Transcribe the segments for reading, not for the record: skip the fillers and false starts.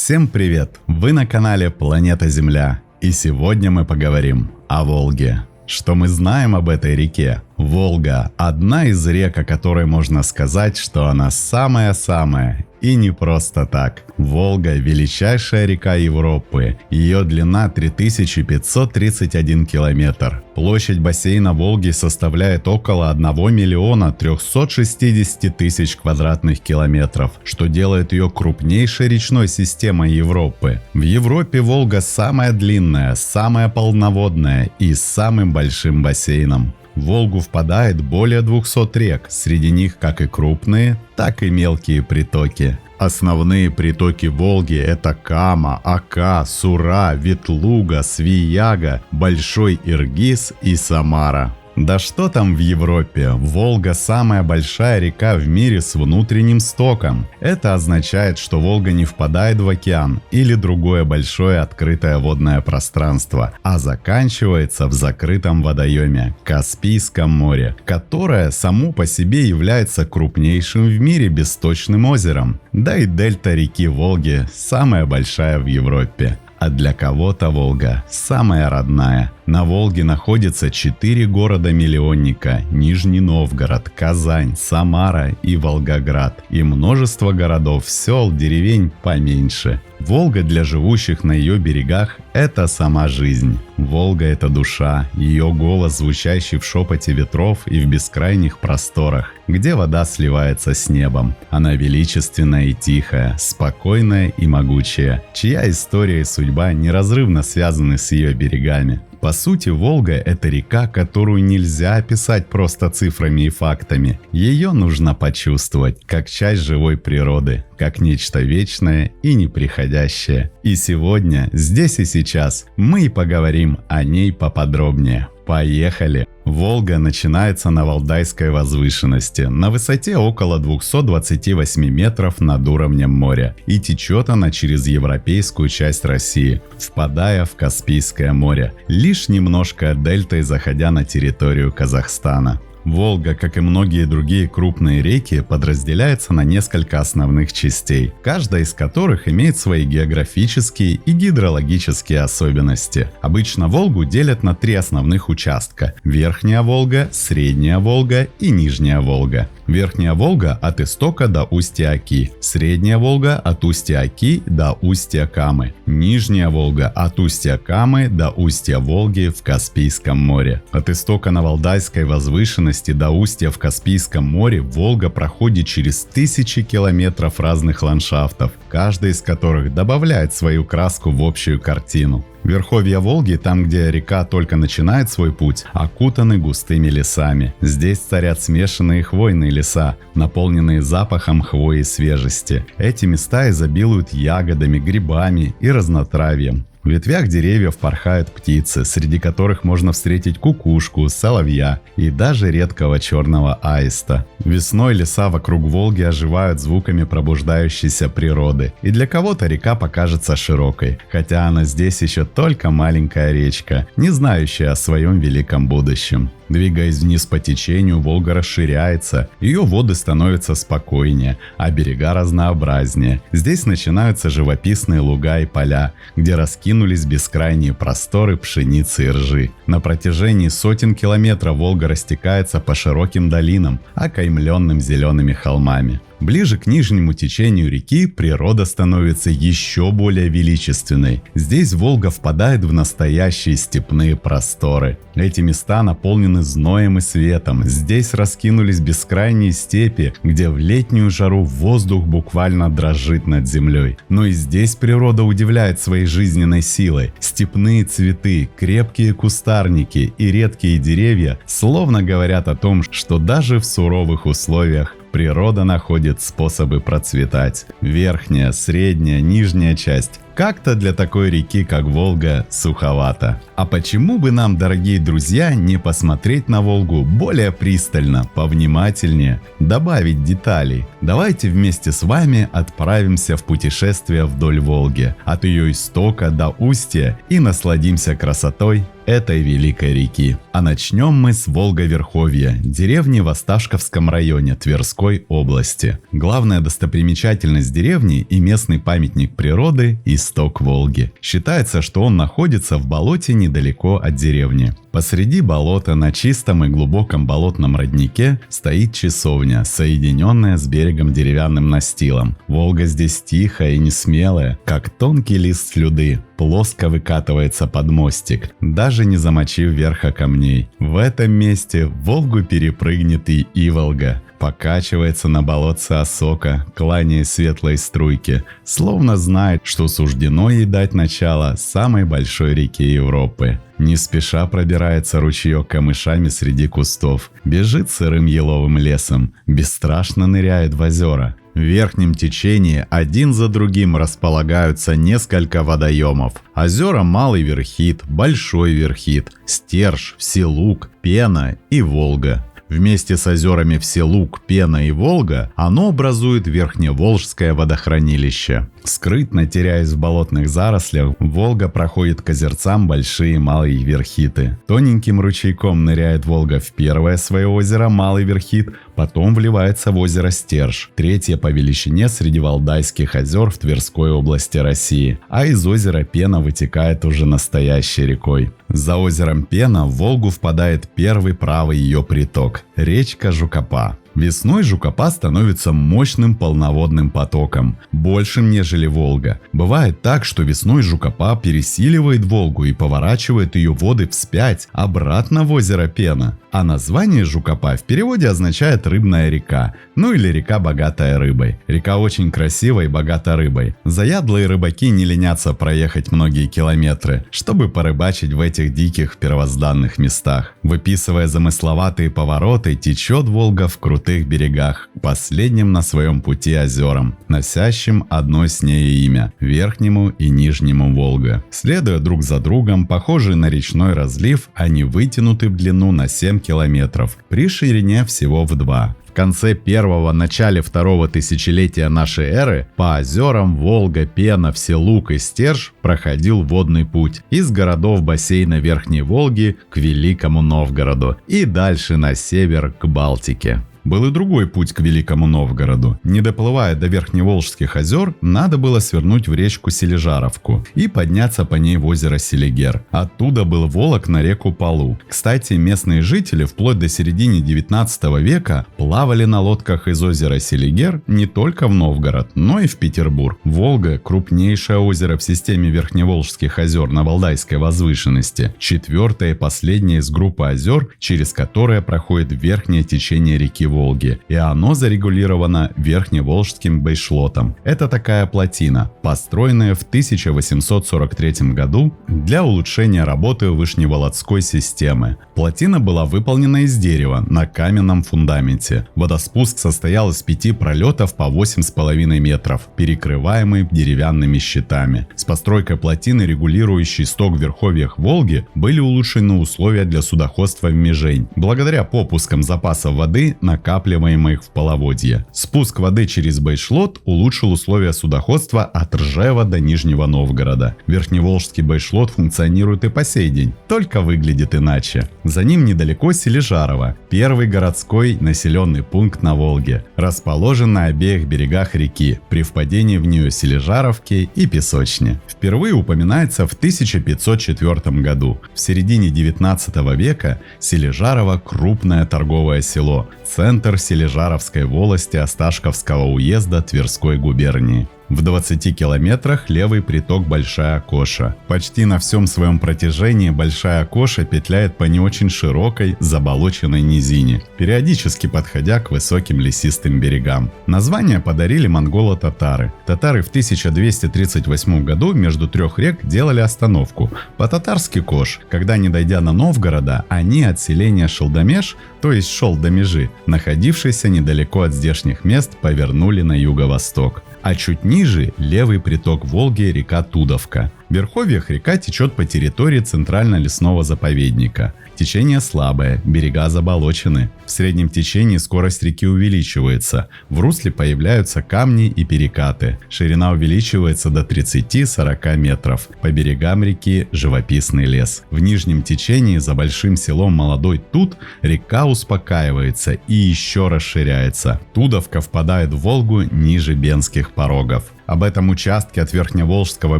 Всем привет! Вы на канале Планета Земля, и сегодня мы поговорим о Волге. Что мы знаем об этой реке? Волга – одна из рек, о которой можно сказать, что она самая-самая. И не просто так. Волга – величайшая река Европы. Ее длина 3531 километр. Площадь бассейна Волги составляет около 1 миллиона 360 тысяч квадратных километров, что делает ее крупнейшей речной системой Европы. В Европе Волга самая длинная, самая полноводная и с самым большим бассейном. В Волгу впадает более 200 рек, среди них как и крупные, так и мелкие притоки. Основные притоки Волги – это Кама, Ока, Сура, Ветлуга, Свияга, Большой Иргиз и Самара. Да что там в Европе, Волга самая большая река в мире с внутренним стоком. Это означает, что Волга не впадает в океан или другое большое открытое водное пространство, а заканчивается в закрытом водоеме – Каспийском море, которое само по себе является крупнейшим в мире бесточным озером. Да и дельта реки Волги самая большая в Европе. А для кого-то Волга самая родная. На Волге находится 4 города-миллионника – Нижний Новгород, Казань, Самара и Волгоград. И множество городов, сел, деревень поменьше. Волга для живущих на ее берегах – это сама жизнь. Волга – это душа, ее голос, звучащий в шепоте ветров и в бескрайних просторах, где вода сливается с небом. Она величественная и тихая, спокойная и могучая, чья история и судьба неразрывно связаны с ее берегами. По сути, Волга – это река, которую нельзя описать просто цифрами и фактами. Ее нужно почувствовать, как часть живой природы, как нечто вечное и неприходящее. И сегодня, здесь и сейчас, мы и поговорим о ней поподробнее. Поехали! Волга начинается на Валдайской возвышенности, на высоте около 228 метров над уровнем моря, и течет она через европейскую часть России, впадая в Каспийское море, лишь немножко дельтой заходя на территорию Казахстана. Волга, как и многие другие крупные реки, подразделяется на несколько основных частей, каждая из которых имеет свои географические и гидрологические особенности. Обычно Волгу делят на 3 основных участка – Верхняя Волга, Средняя Волга и Нижняя Волга. Верхняя Волга от истока до устья Оки, Средняя Волга от устья Оки до устья Камы, Нижняя Волга от устья Камы до устья Волги в Каспийском море. От истока на Валдайской возвышенности до устья в Каспийском море Волга проходит через тысячи километров разных ландшафтов, каждый из которых добавляет свою краску в общую картину. Верховья Волги, там где река только начинает свой путь, окутаны густыми лесами. Здесь царят смешанные хвойные леса, наполненные запахом хвои и свежести. Эти места изобилуют ягодами, грибами и разнотравьем. В ветвях деревьев порхают птицы, среди которых можно встретить кукушку, соловья и даже редкого черного аиста. Весной леса вокруг Волги оживают звуками пробуждающейся природы, и для кого-то река покажется широкой, хотя она здесь еще только маленькая речка, не знающая о своем великом будущем. Двигаясь вниз по течению, Волга расширяется, ее воды становятся спокойнее, а берега разнообразнее. Здесь начинаются живописные луга и поля, где раскинулись бескрайние просторы пшеницы и ржи. На протяжении сотен километров Волга растекается по широким долинам, окаймленным зелеными холмами. Ближе к нижнему течению реки природа становится еще более величественной. Здесь Волга впадает в настоящие степные просторы. Эти места наполнены зноем и светом. Здесь раскинулись бескрайние степи, где в летнюю жару воздух буквально дрожит над землей. Но и здесь природа удивляет своей жизненной силой. Степные цветы, крепкие кустарники и редкие деревья словно говорят о том, что даже в суровых условиях природа находит способы процветать. Верхняя, средняя, нижняя часть – как-то для такой реки, как Волга, суховато. А почему бы нам, дорогие друзья, не посмотреть на Волгу более пристально, повнимательнее, добавить деталей? Давайте вместе с вами отправимся в путешествие вдоль Волги, от ее истока до устья, и насладимся красотой этой великой реки. А начнем мы с Волговерховья, деревни в Осташковском районе Тверской области. Главная достопримечательность деревни и местный памятник природы – исток Волги. Считается, что он находится в болоте недалеко от деревни. Посреди болота на чистом и глубоком болотном роднике стоит часовня, соединенная с берегом деревянным настилом. Волга здесь тихая и несмелая, как тонкий лист слюды, плоско выкатывается под мостик, даже не замочив верха камней. В этом месте Волгу перепрыгнет и Иволга. Покачивается на болотце осока, кланяясь светлой струйке, словно знает, что суждено ей дать начало самой большой реке Европы. Не спеша пробирается ручеек камышами среди кустов, бежит сырым еловым лесом, бесстрашно ныряет в озера. В верхнем течении один за другим располагаются несколько водоемов. Озера Малый Верхит, Большой Верхит, Стерж, Вселук, Пена и Волга. Вместе с озерами Вселук, Пена и Волга оно образует Верхневолжское водохранилище. Скрытно теряясь в болотных зарослях, Волга проходит к озерцам Большие и Малые Верхиты. Тоненьким ручейком ныряет Волга в первое свое озеро Малый Верхит, потом вливается в озеро Стерж, третье по величине среди Валдайских озер в Тверской области России, а из озера Пена вытекает уже настоящей рекой. За озером Пена в Волгу впадает первый правый ее приток – речка Жукопа. Весной Жукопа становится мощным полноводным потоком, большим, нежели Волга. Бывает так, что весной Жукопа пересиливает Волгу и поворачивает ее воды вспять, обратно в озеро Пена. А название Жукопа в переводе означает «рыбная река», ну или «река, богатая рыбой». Река очень красивая и богата рыбой. Заядлые рыбаки не ленятся проехать многие километры, чтобы порыбачить в этих диких первозданных местах. Выписывая замысловатые повороты, течет Волга в крутых берегах, к последним на своем пути озерам, носящим одно с ней имя – Верхнему и Нижнему Волга. Следуя друг за другом, похожие на речной разлив, они вытянуты в длину на 7 километров, при ширине всего в 2. В конце первого, начале второго тысячелетия нашей эры по озерам Волга, Пена, Вселук и Стерж проходил водный путь из городов бассейна Верхней Волги к Великому Новгороду и дальше на север к Балтике. Был и другой путь к Великому Новгороду. Не доплывая до Верхневолжских озер, надо было свернуть в речку Сележаровку и подняться по ней в озеро Селигер. Оттуда был волок на реку Полу. Кстати, местные жители вплоть до середины 19 века плавали на лодках из озера Селигер не только в Новгород, но и в Петербург. Волга – крупнейшее озеро в системе Верхневолжских озер на Валдайской возвышенности, четвертое и последнее из группы озер, через которое проходит верхнее течение реки Волги, и оно зарегулировано Верхневолжским бейшлотом. Это такая плотина, построенная в 1843 году для улучшения работы Вышневолодской системы. Плотина была выполнена из дерева на каменном фундаменте. Водоспуск состоял из 5 пролетов по 8,5 метров, перекрываемый деревянными щитами. С постройкой плотины, регулирующей сток в верховьях Волги, были улучшены условия для судоходства в Межень, благодаря попускам запасов воды, накапливаемых в половодье. Спуск воды через бейшлот улучшил условия судоходства от Ржева до Нижнего Новгорода. Верхневолжский бейшлот функционирует и по сей день, только выглядит иначе. За ним недалеко Сележарово, первый городской населенный пункт на Волге, расположен на обеих берегах реки, при впадении в нее Сележаровки и Песочни. Впервые упоминается в 1504 году. В середине 19 века Сележарово – крупное торговое село, центр Сележаровской волости Осташковского уезда Тверской губернии. В 20 километрах левый приток Большая Коша. Почти на всем своем протяжении Большая Коша петляет по не очень широкой заболоченной низине, периодически подходя к высоким лесистым берегам. Название подарили монголо-татары. Татары в 1238 году между 3 рек делали остановку по-татарски Кош. Когда, не дойдя до Новгорода, они от селения Шелдомеш, то есть Шелдомежи, находившейся недалеко от здешних мест, повернули на юго-восток. а чуть ниже левый приток Волги река Тудовка. В верховьях река течет по территории Центрально-лесного заповедника. Течение слабое, берега заболочены. В среднем течении скорость реки увеличивается. В русле появляются камни и перекаты. Ширина увеличивается до 30-40 метров. По берегам реки живописный лес. В нижнем течении за большим селом Молодой Туд река успокаивается и еще расширяется. Тудовка впадает в Волгу ниже Бенских порогов. Об этом участке от Верхневолжского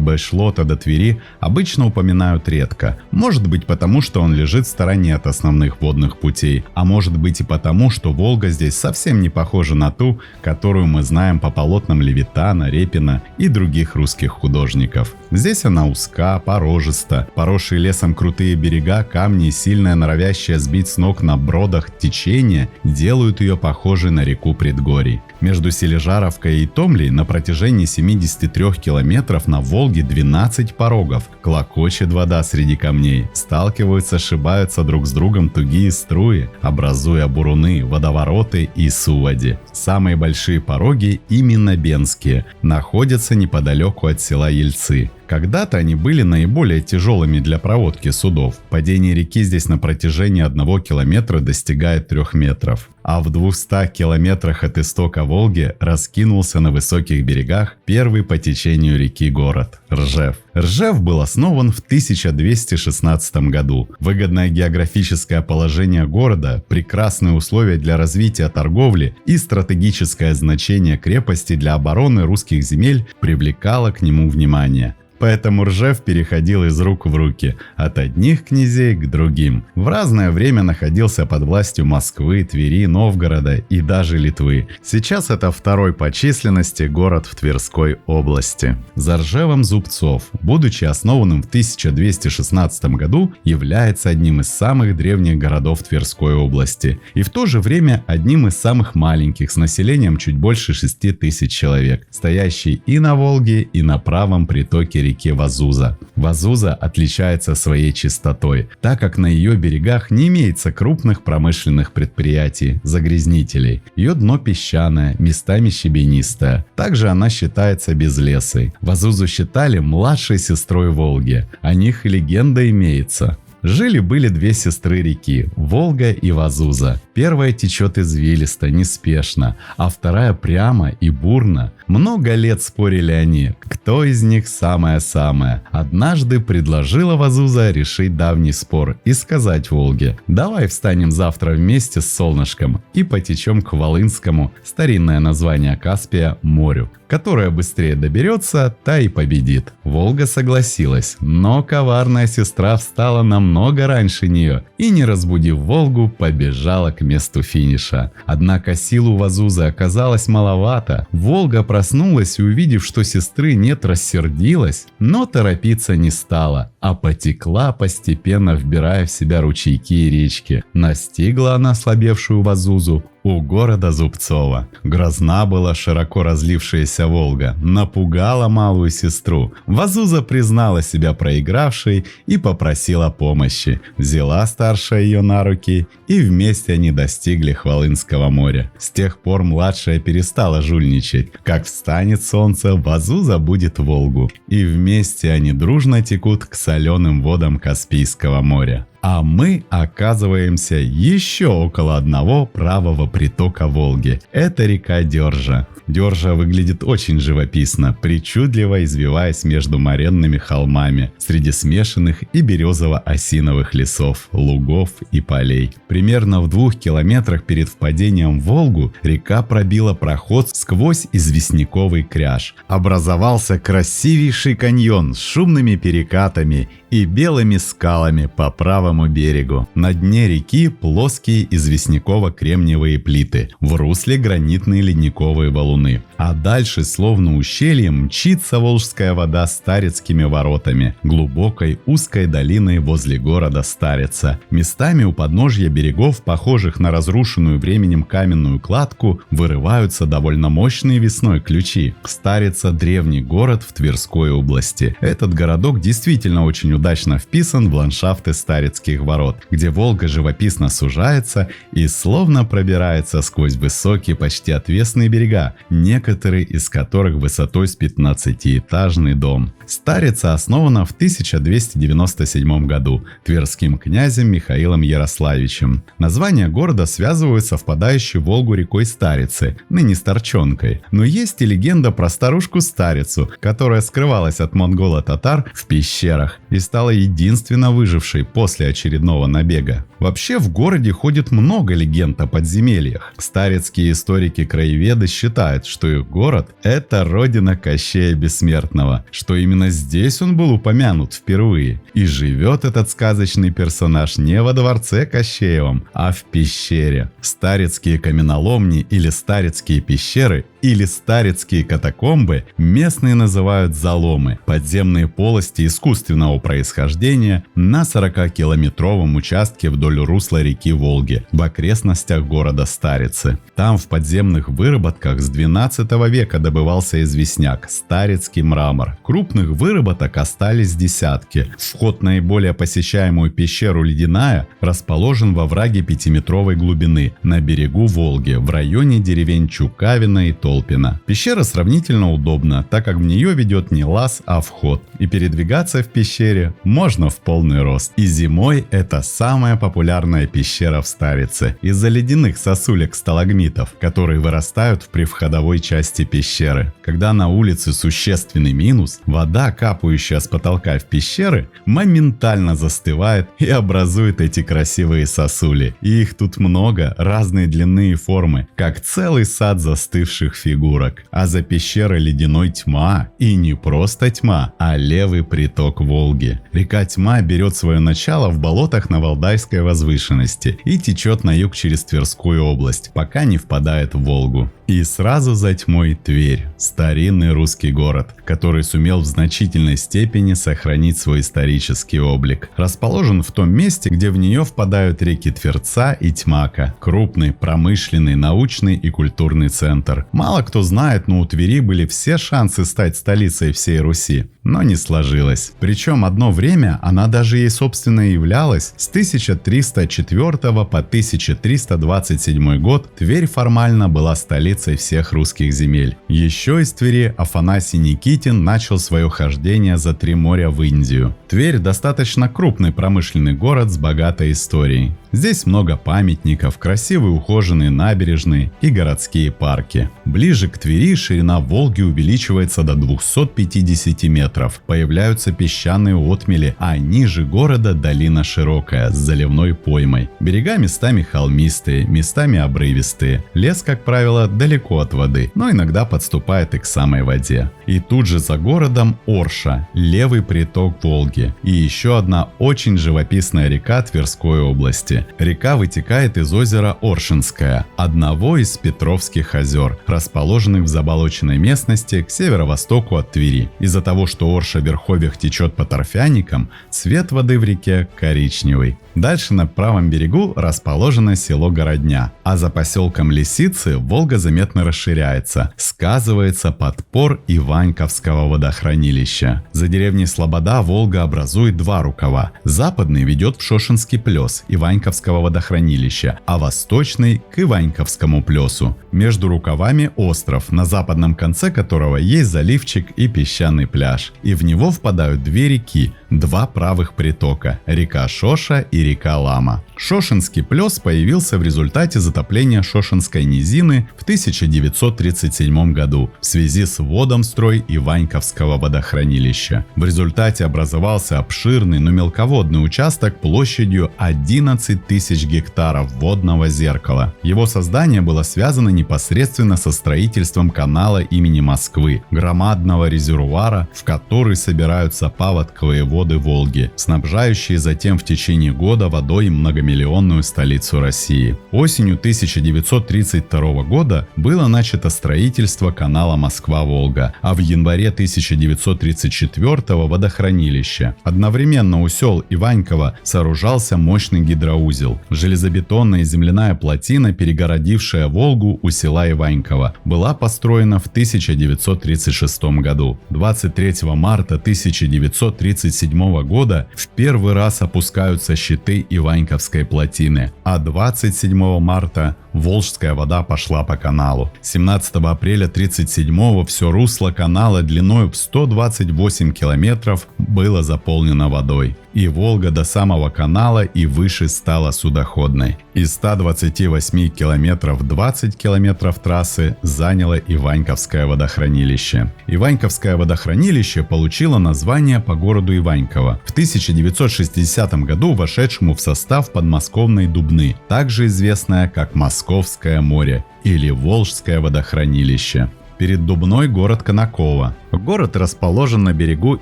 Байшлота до Твери обычно упоминают редко. Может быть потому, что он лежит в стороне от основных водных путей, а может быть и потому, что Волга здесь совсем не похожа на ту, которую мы знаем по полотнам Левитана, Репина и других русских художников. Здесь она узка, порожиста, поросшие лесом крутые берега, камни и сильное норовящее сбить с ног на бродах течение делают ее похожей на реку предгорий. Между Сележаровкой и Томлей на протяжении 73 километров на Волге 12 порогов. Клокочет вода среди камней, сталкиваются, сшибаются друг с другом тугие струи, образуя буруны, водовороты и суводи. Самые большие пороги, именно Бенские, находятся неподалеку от села Ельцы. Когда-то они были наиболее тяжелыми для проводки судов. Падение реки здесь на протяжении 1 километра достигает 3 метров. А в 200 километрах от истока Волги раскинулся на высоких берегах первый по течению реки город – Ржев. Ржев был основан в 1216 году. Выгодное географическое положение города, прекрасные условия для развития торговли и стратегическое значение крепости для обороны русских земель привлекало к нему внимание. Поэтому Ржев переходил из рук в руки, от одних князей к другим. В разное время находился под властью Москвы, Твери, Новгорода и даже Литвы. Сейчас это второй по численности город в Тверской области. За Ржевом Зубцов, будучи основанным в 1216 году, является одним из самых древних городов Тверской области и в то же время одним из самых маленьких с населением чуть больше 6000 человек, стоящий и на Волге, и на правом притоке реки Вазуза. Вазуза отличается своей чистотой, так как на ее берегах не имеется крупных промышленных предприятий, загрязнителей. Ее дно песчаное, местами щебенистое. Также она считается безлесой. Вазузу считали младшей сестрой Волги. О них и легенда имеется. Жили-были две сестры реки – Волга и Вазуза. Первая течет извилисто, неспешно, а вторая прямо и бурно. Много лет спорили они, кто из них самая-самая. Однажды предложила Вазуза решить давний спор и сказать Волге: «Давай встанем завтра вместе с солнышком и потечем к Волынскому, старинное название Каспия, морю. Которая быстрее доберется, та и победит». Волга согласилась, но коварная сестра встала намного раньше нее и, не разбудив Волгу, побежала к месту финиша. Однако сил у Вазузы оказалось маловато. Волга проснулась и, увидев, что сестры нет, рассердилась, но торопиться не стала, а потекла, постепенно вбирая в себя ручейки и речки. Настигла она ослабевшую Вазузу у города Зубцова. Грозна была широко разлившаяся Волга, напугала малую сестру. Вазуза признала себя проигравшей и попросила помощи. Взяла старшая ее на руки, и вместе они достигли Хвалынского моря. С тех пор младшая перестала жульничать. Как встанет солнце, Вазуза будет Волгу. И вместе они дружно текут к соленым водам Каспийского моря. А мы оказываемся еще около одного правого притока Волги. Это река Дёржа. Дёржа выглядит очень живописно, причудливо извиваясь между моренными холмами, среди смешанных и березово-осиновых лесов, лугов и полей. Примерно в 2 километрах перед впадением в Волгу река пробила проход сквозь известняковый кряж. Образовался красивейший каньон с шумными перекатами и белыми скалами по правому берегу. На дне реки плоские известняково-кремниевые плиты, в русле гранитные ледниковые валуны. А дальше, словно ущельем, мчится Волжская вода Старицкими воротами, глубокой узкой долиной возле города Старица. Местами у подножья берегов, похожих на разрушенную временем каменную кладку, вырываются довольно мощные весной ключи. Старица – древний город в Тверской области. Этот городок действительно очень удачно вписан в ландшафты Старицкого Старицких ворот, где Волга живописно сужается и словно пробирается сквозь высокие, почти отвесные берега, некоторые из которых высотой с 15-этажный дом. Старица основана в 1297 году тверским князем Михаилом Ярославичем. Название города связывают с совпадающей Волгу рекой Старицы, ныне Старчонкой. Но есть и легенда про старушку-старицу, которая скрывалась от монголо-татар в пещерах и стала единственно выжившей после очередного набега. Вообще в городе ходит много легенд о подземельях. Старицкие историки-краеведы считают, что их город – это родина Кощея Бессмертного, что именно здесь он был упомянут впервые. И живет этот сказочный персонаж не во дворце Кощеевом, а в пещере. Старицкие каменоломни или Старицкие пещеры или Старицкие катакомбы местные называют заломы, подземные полости искусственного происхождения на 40-километровом участке вдоль русла реки Волги в окрестностях города Старицы. Там в подземных выработках с 12 века добывался известняк – старицкий мрамор. Крупных выработок остались десятки. Вход в наиболее посещаемую пещеру Ледяная расположен во враге 5-метровой глубины на берегу Волги в районе деревень Чукавина и Толпино. Пещера сравнительно удобна, так как в нее ведет не лаз, а вход. И передвигаться в пещере можно в полный рост. И зимой это самая популярная пещера в Старице из-за ледяных сосулек-сталагмитов, которые вырастают в привходовой части пещеры. Когда на улице существенный минус, вода, капающая с потолка в пещеры, моментально застывает и образует эти красивые сосули. И их тут много, разной длины и формы, как целый сад застывших фигурок. А за пещерой ледяной тьма. И не просто тьма, а левый приток Волги. Река Тьма берет свое начало в болотах на Валдайской возвышенности и течет на юг через Тверскую область, пока не впадает в Волгу. И сразу за Тьмой Тверь, старинный русский город, который сумел в значительной степени сохранить свой исторический облик. Расположен в том месте, где в нее впадают реки Тверца и Тьмака. Крупный, промышленный, научный и культурный центр. Мало кто знает, но у Твери были все шансы стать столицей всей Руси. Но не сложилось. Причем одно время она даже ей собственно являлась. С 1304 по 1327 год Тверь формально была столицей всех русских земель. Еще из Твери Афанасий Никитин начал свое хождение за три моря в Индию. Тверь достаточно крупный промышленный город с богатой историей. Здесь много памятников, красивые ухоженные набережные и городские парки. Ближе к Твери ширина Волги увеличивается до 250 метров. Появляются песчаные отмели, а ниже города долина широкая с заливной поймой. Берега местами холмистые, местами обрывистые. Лес, как правило, далеко от воды, но иногда подступает и к самой воде. И тут же за городом Орша, левый приток Волги. И еще одна очень живописная река Тверской области. Река вытекает из озера Оршинское, одного из Петровских озер, расположенных в заболоченной местности к северо-востоку от Твери. Из-за того, что Орша в верховьях течет по торфяникам, цвет воды в реке коричневый. Дальше на правом берегу расположено село Городня, а за поселком Лисицы Волга заметно расширяется. Сказывается подпор Иваньковского водохранилища. За деревней Слобода Волга образует два рукава. Западный ведет в Шошенский плес Иваньковского водохранилища, а восточный к Иваньковскому плесу. Между рукавами остров, на западном конце которого есть заливчик и песчаный пляж. И в него впадают две реки, два правых притока – река Шоша и река Лама. Шошенский плес появился в результате затопления Шошенской низины в 1937 году в связи с вводом в строй Иваньковского водохранилища. В результате образовался обширный, но мелководный участок площадью 11 тысяч гектаров водного зеркала. Его создание было связано непосредственно со строительством канала имени Москвы, громадного резервуара, в который собираются паводковые воды Волги, снабжающие затем в течение года водой многомиллионную столицу России. Осенью 1932 года было начато строительство канала Москва-Волга, а в январе 1934 водохранилище. Одновременно у сел Иваньково сооружался мощный гидроузел. Железобетонная земляная плотина, перегородившая Волгу у села Иваньково, была построена в 1936 году. 23 марта 1937 года в первый раз опускаются щиты Иваньковской плотины, а 27 марта Волжская вода пошла по каналу. 17 апреля 1937 все русло канала длиной в 128 километров было заполнено водой. И Волга до самого канала и выше стала судоходной. Из 128 километров 20 километров трассы заняло Иваньковское водохранилище. Иваньковское водохранилище получило название по городу Иваньково, в 1960 году вошедшему в состав подмосковной Дубны, также известное как Московское море или Волжское водохранилище. Перед Дубной город Конаково. Город расположен на берегу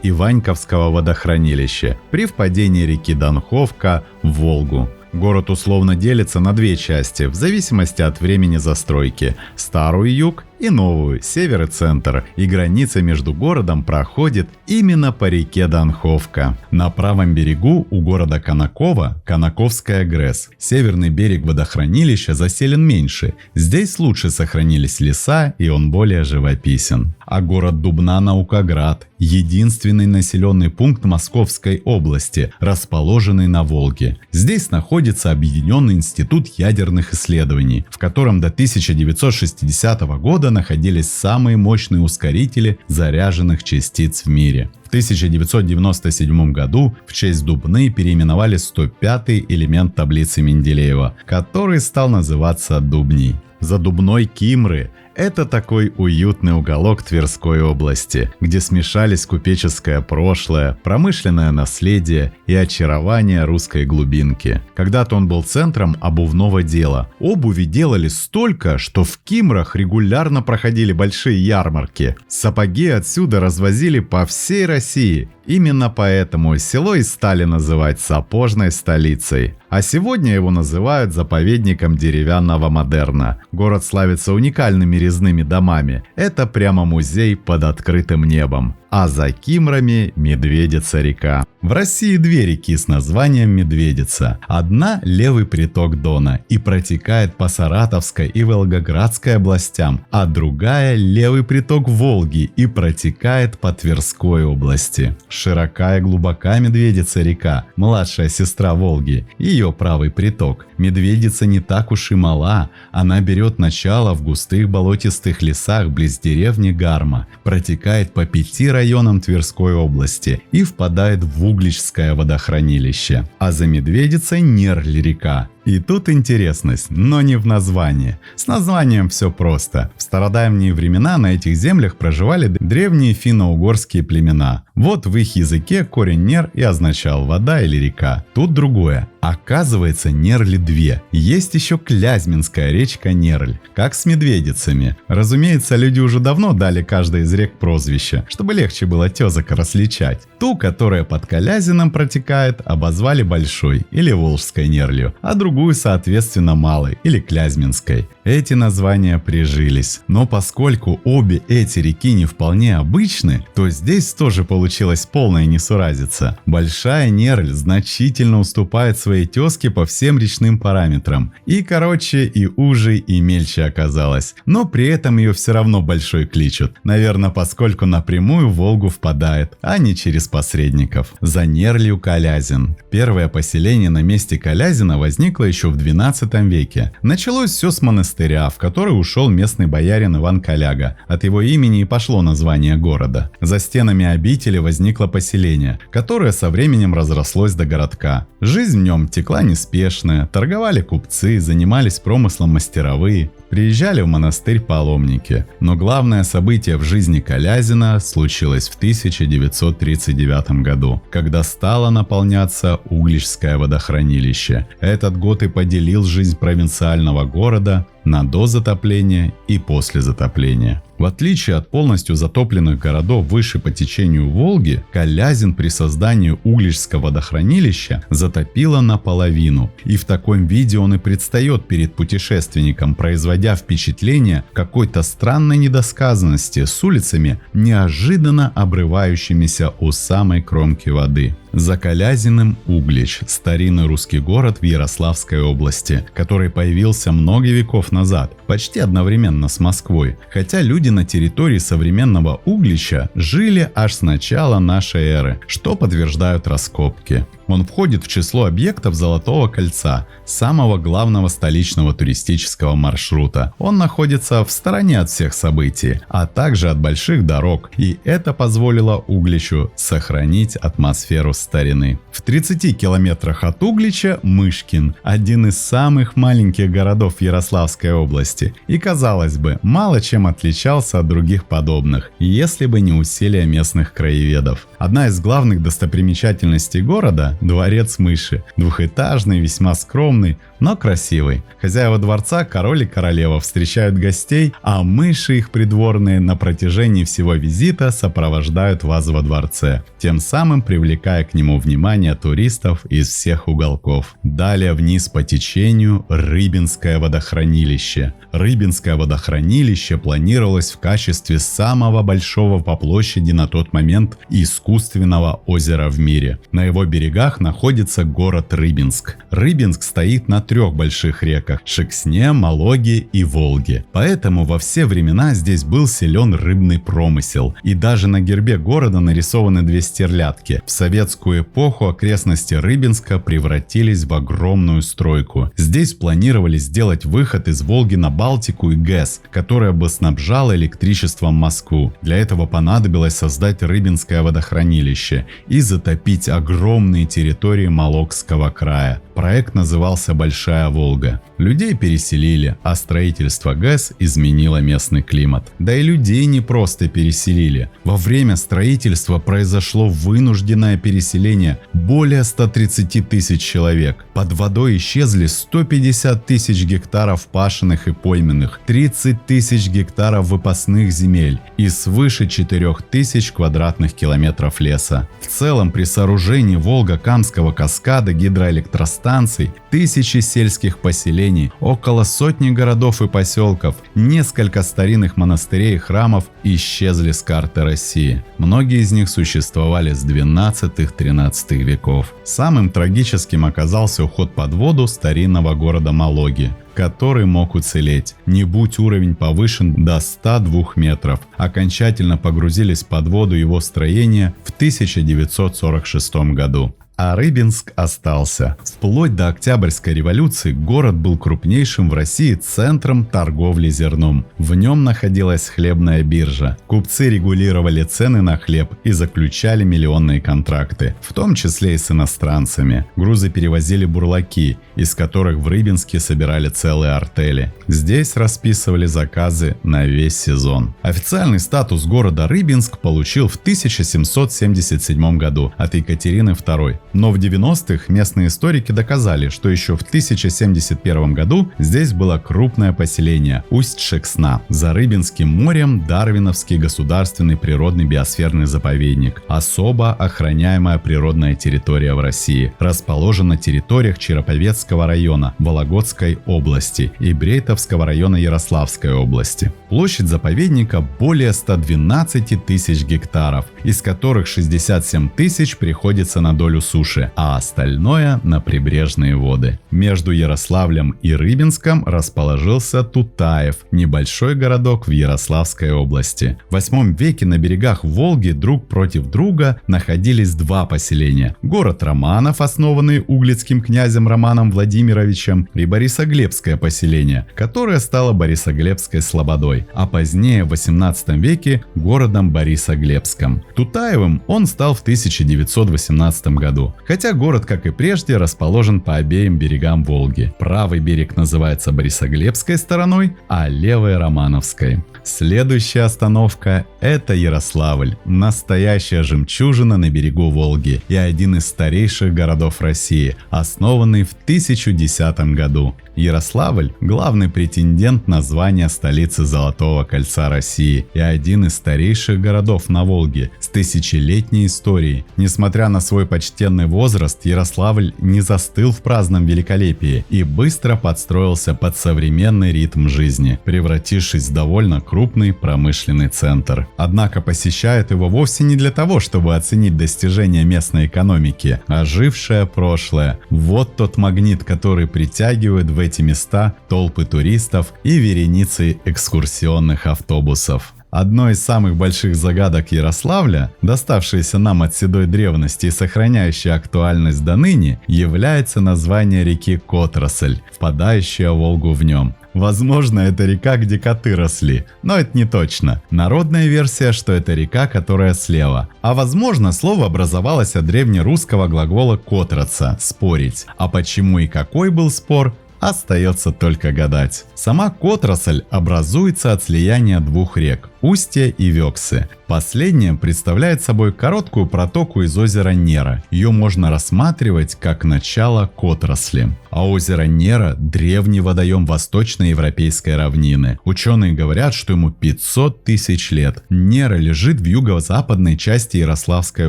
Иваньковского водохранилища при впадении реки Донховка в Волгу. Город условно делится на две части в зависимости от времени застройки – старую юг и новую север и центр, и граница между городом проходит именно по реке Донховка. На правом берегу у города Конаково Конаковская ГРЭС. Северный берег водохранилища заселен меньше, здесь лучше сохранились леса и он более живописен. А город Дубна Наукоград – единственный населенный пункт Московской области, расположенный на Волге. Здесь находится Объединенный институт ядерных исследований, в котором до 1960 года находились самые мощные ускорители заряженных частиц в мире. В 1997 году в честь Дубны переименовали 105-й элемент таблицы Менделеева, который стал называться Дубний. За Дубной Кимры – это такой уютный уголок Тверской области, где смешались купеческое прошлое, промышленное наследие и очарование русской глубинки. Когда-то он был центром обувного дела. Обуви делали столько, что в Кимрах регулярно проходили большие ярмарки. Сапоги отсюда развозили по всей России. Именно поэтому село и стали называть сапожной столицей. А сегодня его называют заповедником деревянного модерна. Город славится уникальными резными домами. Это прямо музей под открытым небом. А за Кимрами Медведица река. В России две реки с названием Медведица. Одна – левый приток Дона и протекает по Саратовской и Волгоградской областям, а другая – левый приток Волги и протекает по Тверской области. Широка и глубока Медведица река, младшая сестра Волги, ее правый приток. Медведица не так уж и мала, она берет начало в густых болотистых лесах близ деревни Гарма, протекает по 5 районам Тверской области и впадает в Угличское водохранилище. А за Медведицей Нерль-река. И тут интересность, но не в названии. С названием все просто. В стародавние времена на этих землях проживали древние финно-угорские племена. Вот в их языке корень нер и означал вода или река. Тут другое. Оказывается, Нерли две. Есть еще Клязьминская речка Нерль, как с медведицами. Разумеется, люди уже давно дали каждой из рек прозвище, чтобы легче было тезок различать. Ту, которая под Калязином протекает, обозвали Большой или Волжской Нерлью, а другую, соответственно, Малой или Клязьминской. Эти названия прижились. Но поскольку обе эти реки не вполне обычны, то здесь тоже получилась полная несуразица. Большая Нерль значительно уступает своей тезке по всем речным параметрам. И короче, и уже, и мельче оказалась. Но при этом ее все равно Большой кличут. Наверное, поскольку напрямую в Волгу впадает, а не через посредников. За Нерлью Калязин. Первое поселение на месте Калязина возникло еще в 12 веке. Началось все с монастыря, в который ушел местный боярин Иван Коляга. От его имени и пошло название города. За стенами обители возникло поселение, которое со временем разрослось до городка. Жизнь в нем текла неспешная, торговали купцы, занимались промыслом мастеровые, приезжали в монастырь паломники. Но главное событие в жизни Калязина случилось в 1939 году, когда стало наполняться Угличское водохранилище. Этот год и поделил жизнь провинциального города на до затопления и после затопления. В отличие от полностью затопленных городов выше по течению Волги, Калязин при создании Угличского водохранилища затопило наполовину. И в таком виде он и предстает перед путешественником, производя впечатление какой-то странной недосказанности с улицами, неожиданно обрывающимися у самой кромки воды. За Калязиным Углич – старинный русский город в Ярославской области, который появился много веков назад, почти одновременно с Москвой, хотя люди на территории современного Углича жили аж с начала нашей эры, что подтверждают раскопки. Он входит в число объектов Золотого кольца, самого главного столичного туристического маршрута. Он находится в стороне от всех событий, а также от больших дорог, и это позволило Угличу сохранить атмосферу старины. В 30 километрах от Углича Мышкин, один из самых маленьких городов Ярославской области, и, казалось бы, мало чем отличался от других подобных, если бы не усилия местных краеведов. Одна из главных достопримечательностей города – Дворец Мыши, двухэтажный, весьма скромный, но красивый. Хозяева дворца, король и королева, встречают гостей, а мыши, их придворные, на протяжении всего визита сопровождают вас во дворце, тем самым привлекая к нему внимание туристов из всех уголков. Далее вниз по течению Рыбинское водохранилище. Рыбинское водохранилище планировалось в качестве самого большого по площади на тот момент искусственного озера в мире. На его берегах находится город Рыбинск. Рыбинск стоит на 3 больших реках – Шексне, Малоге и Волге. Поэтому во все времена здесь был силен рыбный промысел. И даже на гербе города нарисованы 2 стерлядки. В советскую эпоху окрестности Рыбинска превратились в огромную стройку. Здесь планировали сделать выход из Волги на Балтику и ГЭС, которая бы снабжала электричеством Москву. Для этого понадобилось создать Рыбинское водохранилище и затопить огромные территории Малогского края. Проект назывался «Большая Волга». Людей переселили, а строительство ГЭС изменило местный климат. Да и людей не просто переселили. Во время строительства произошло вынужденное переселение более 130 тысяч человек. Под водой исчезли 150 тысяч гектаров пашенных и пойменных, 30 тысяч гектаров выпасных земель и свыше 4 тысяч квадратных километров леса. В целом при сооружении Волго-Камского каскада гидроэлектростанций, тысячи сельских поселений, около сотни городов и поселков, несколько старинных монастырей и храмов исчезли с карты России. Многие из них существовали с 12-13 веков. Самым трагическим оказался уход под воду старинного города Малоги, который мог уцелеть, не будь уровень повышен до 102 метров. Окончательно погрузились под воду его строения в 1946 году. А Рыбинск остался. Вплоть до Октябрьской революции город был крупнейшим в России центром торговли зерном. В нем находилась хлебная биржа. Купцы регулировали цены на хлеб и заключали миллионные контракты, в том числе и с иностранцами. Грузы перевозили бурлаки, из которых в Рыбинске собирали целые артели. Здесь расписывали заказы на весь сезон. Официальный статус города Рыбинск получил в 1777 году от Екатерины II. Но в 90-х местные историки доказали, что еще в 1071 году здесь было крупное поселение Усть-Шексна. За Рыбинским морем Дарвиновский государственный природный биосферный заповедник, особо охраняемая природная территория в России, расположена на территориях Череповецкого района Вологодской области и Брейтовского района Ярославской области. Площадь заповедника более 112 тысяч гектаров, из которых 67 тысяч приходится на долю суши, а остальное на прибрежные воды. Между Ярославлем и Рыбинском расположился Тутаев, небольшой городок в Ярославской области. В 8 веке на берегах Волги друг против друга находились 2 поселения. Город Романов, основанный углицким князем Романом Владимировичем, и Борисоглебское поселение, которое стало Борисоглебской слободой, а позднее в 18 веке городом Борисоглебском. Тутаевым он стал в 1918 году, хотя город, как и прежде, расположен по обеим берегам Волги. Правый берег называется Борисоглебской стороной, а левый – Романовской. Следующая остановка – это Ярославль, настоящая жемчужина на берегу Волги и один из старейших городов России, основанный в 1010 году. Ярославль – главный претендент на звание столицы Золотого кольца России и один из старейших городов на Волге с тысячелетней историей. Несмотря на свой почтенный возраст, Ярославль не застыл в праздном великолепии и быстро подстроился под современный ритм жизни, превратившись в довольно крупный промышленный центр. Однако посещают его вовсе не для того, чтобы оценить достижения местной экономики, а ожившее прошлое. Вот тот магнит, который притягивает в эти места толпы туристов и вереницы экскурсионных автобусов. Одной из самых больших загадок Ярославля, доставшейся нам от седой древности и сохраняющей актуальность до ныне, является название реки Котросль, впадающая в Волгу в нем. Возможно, это река, где коты росли, но это не точно. Народная версия, что это река, которая слева. А возможно, слово образовалось от древнерусского глагола «котроться» – «спорить». А почему и какой был спор – остается только гадать. Сама Котросль образуется от слияния двух рек – Устья и Вексы. Последняя представляет собой короткую протоку из озера Нера. Ее можно рассматривать как начало Котросли. А озеро Нера – древний водоем восточноевропейской равнины. Ученые говорят, что ему 500 тысяч лет. Нера лежит в юго-западной части Ярославской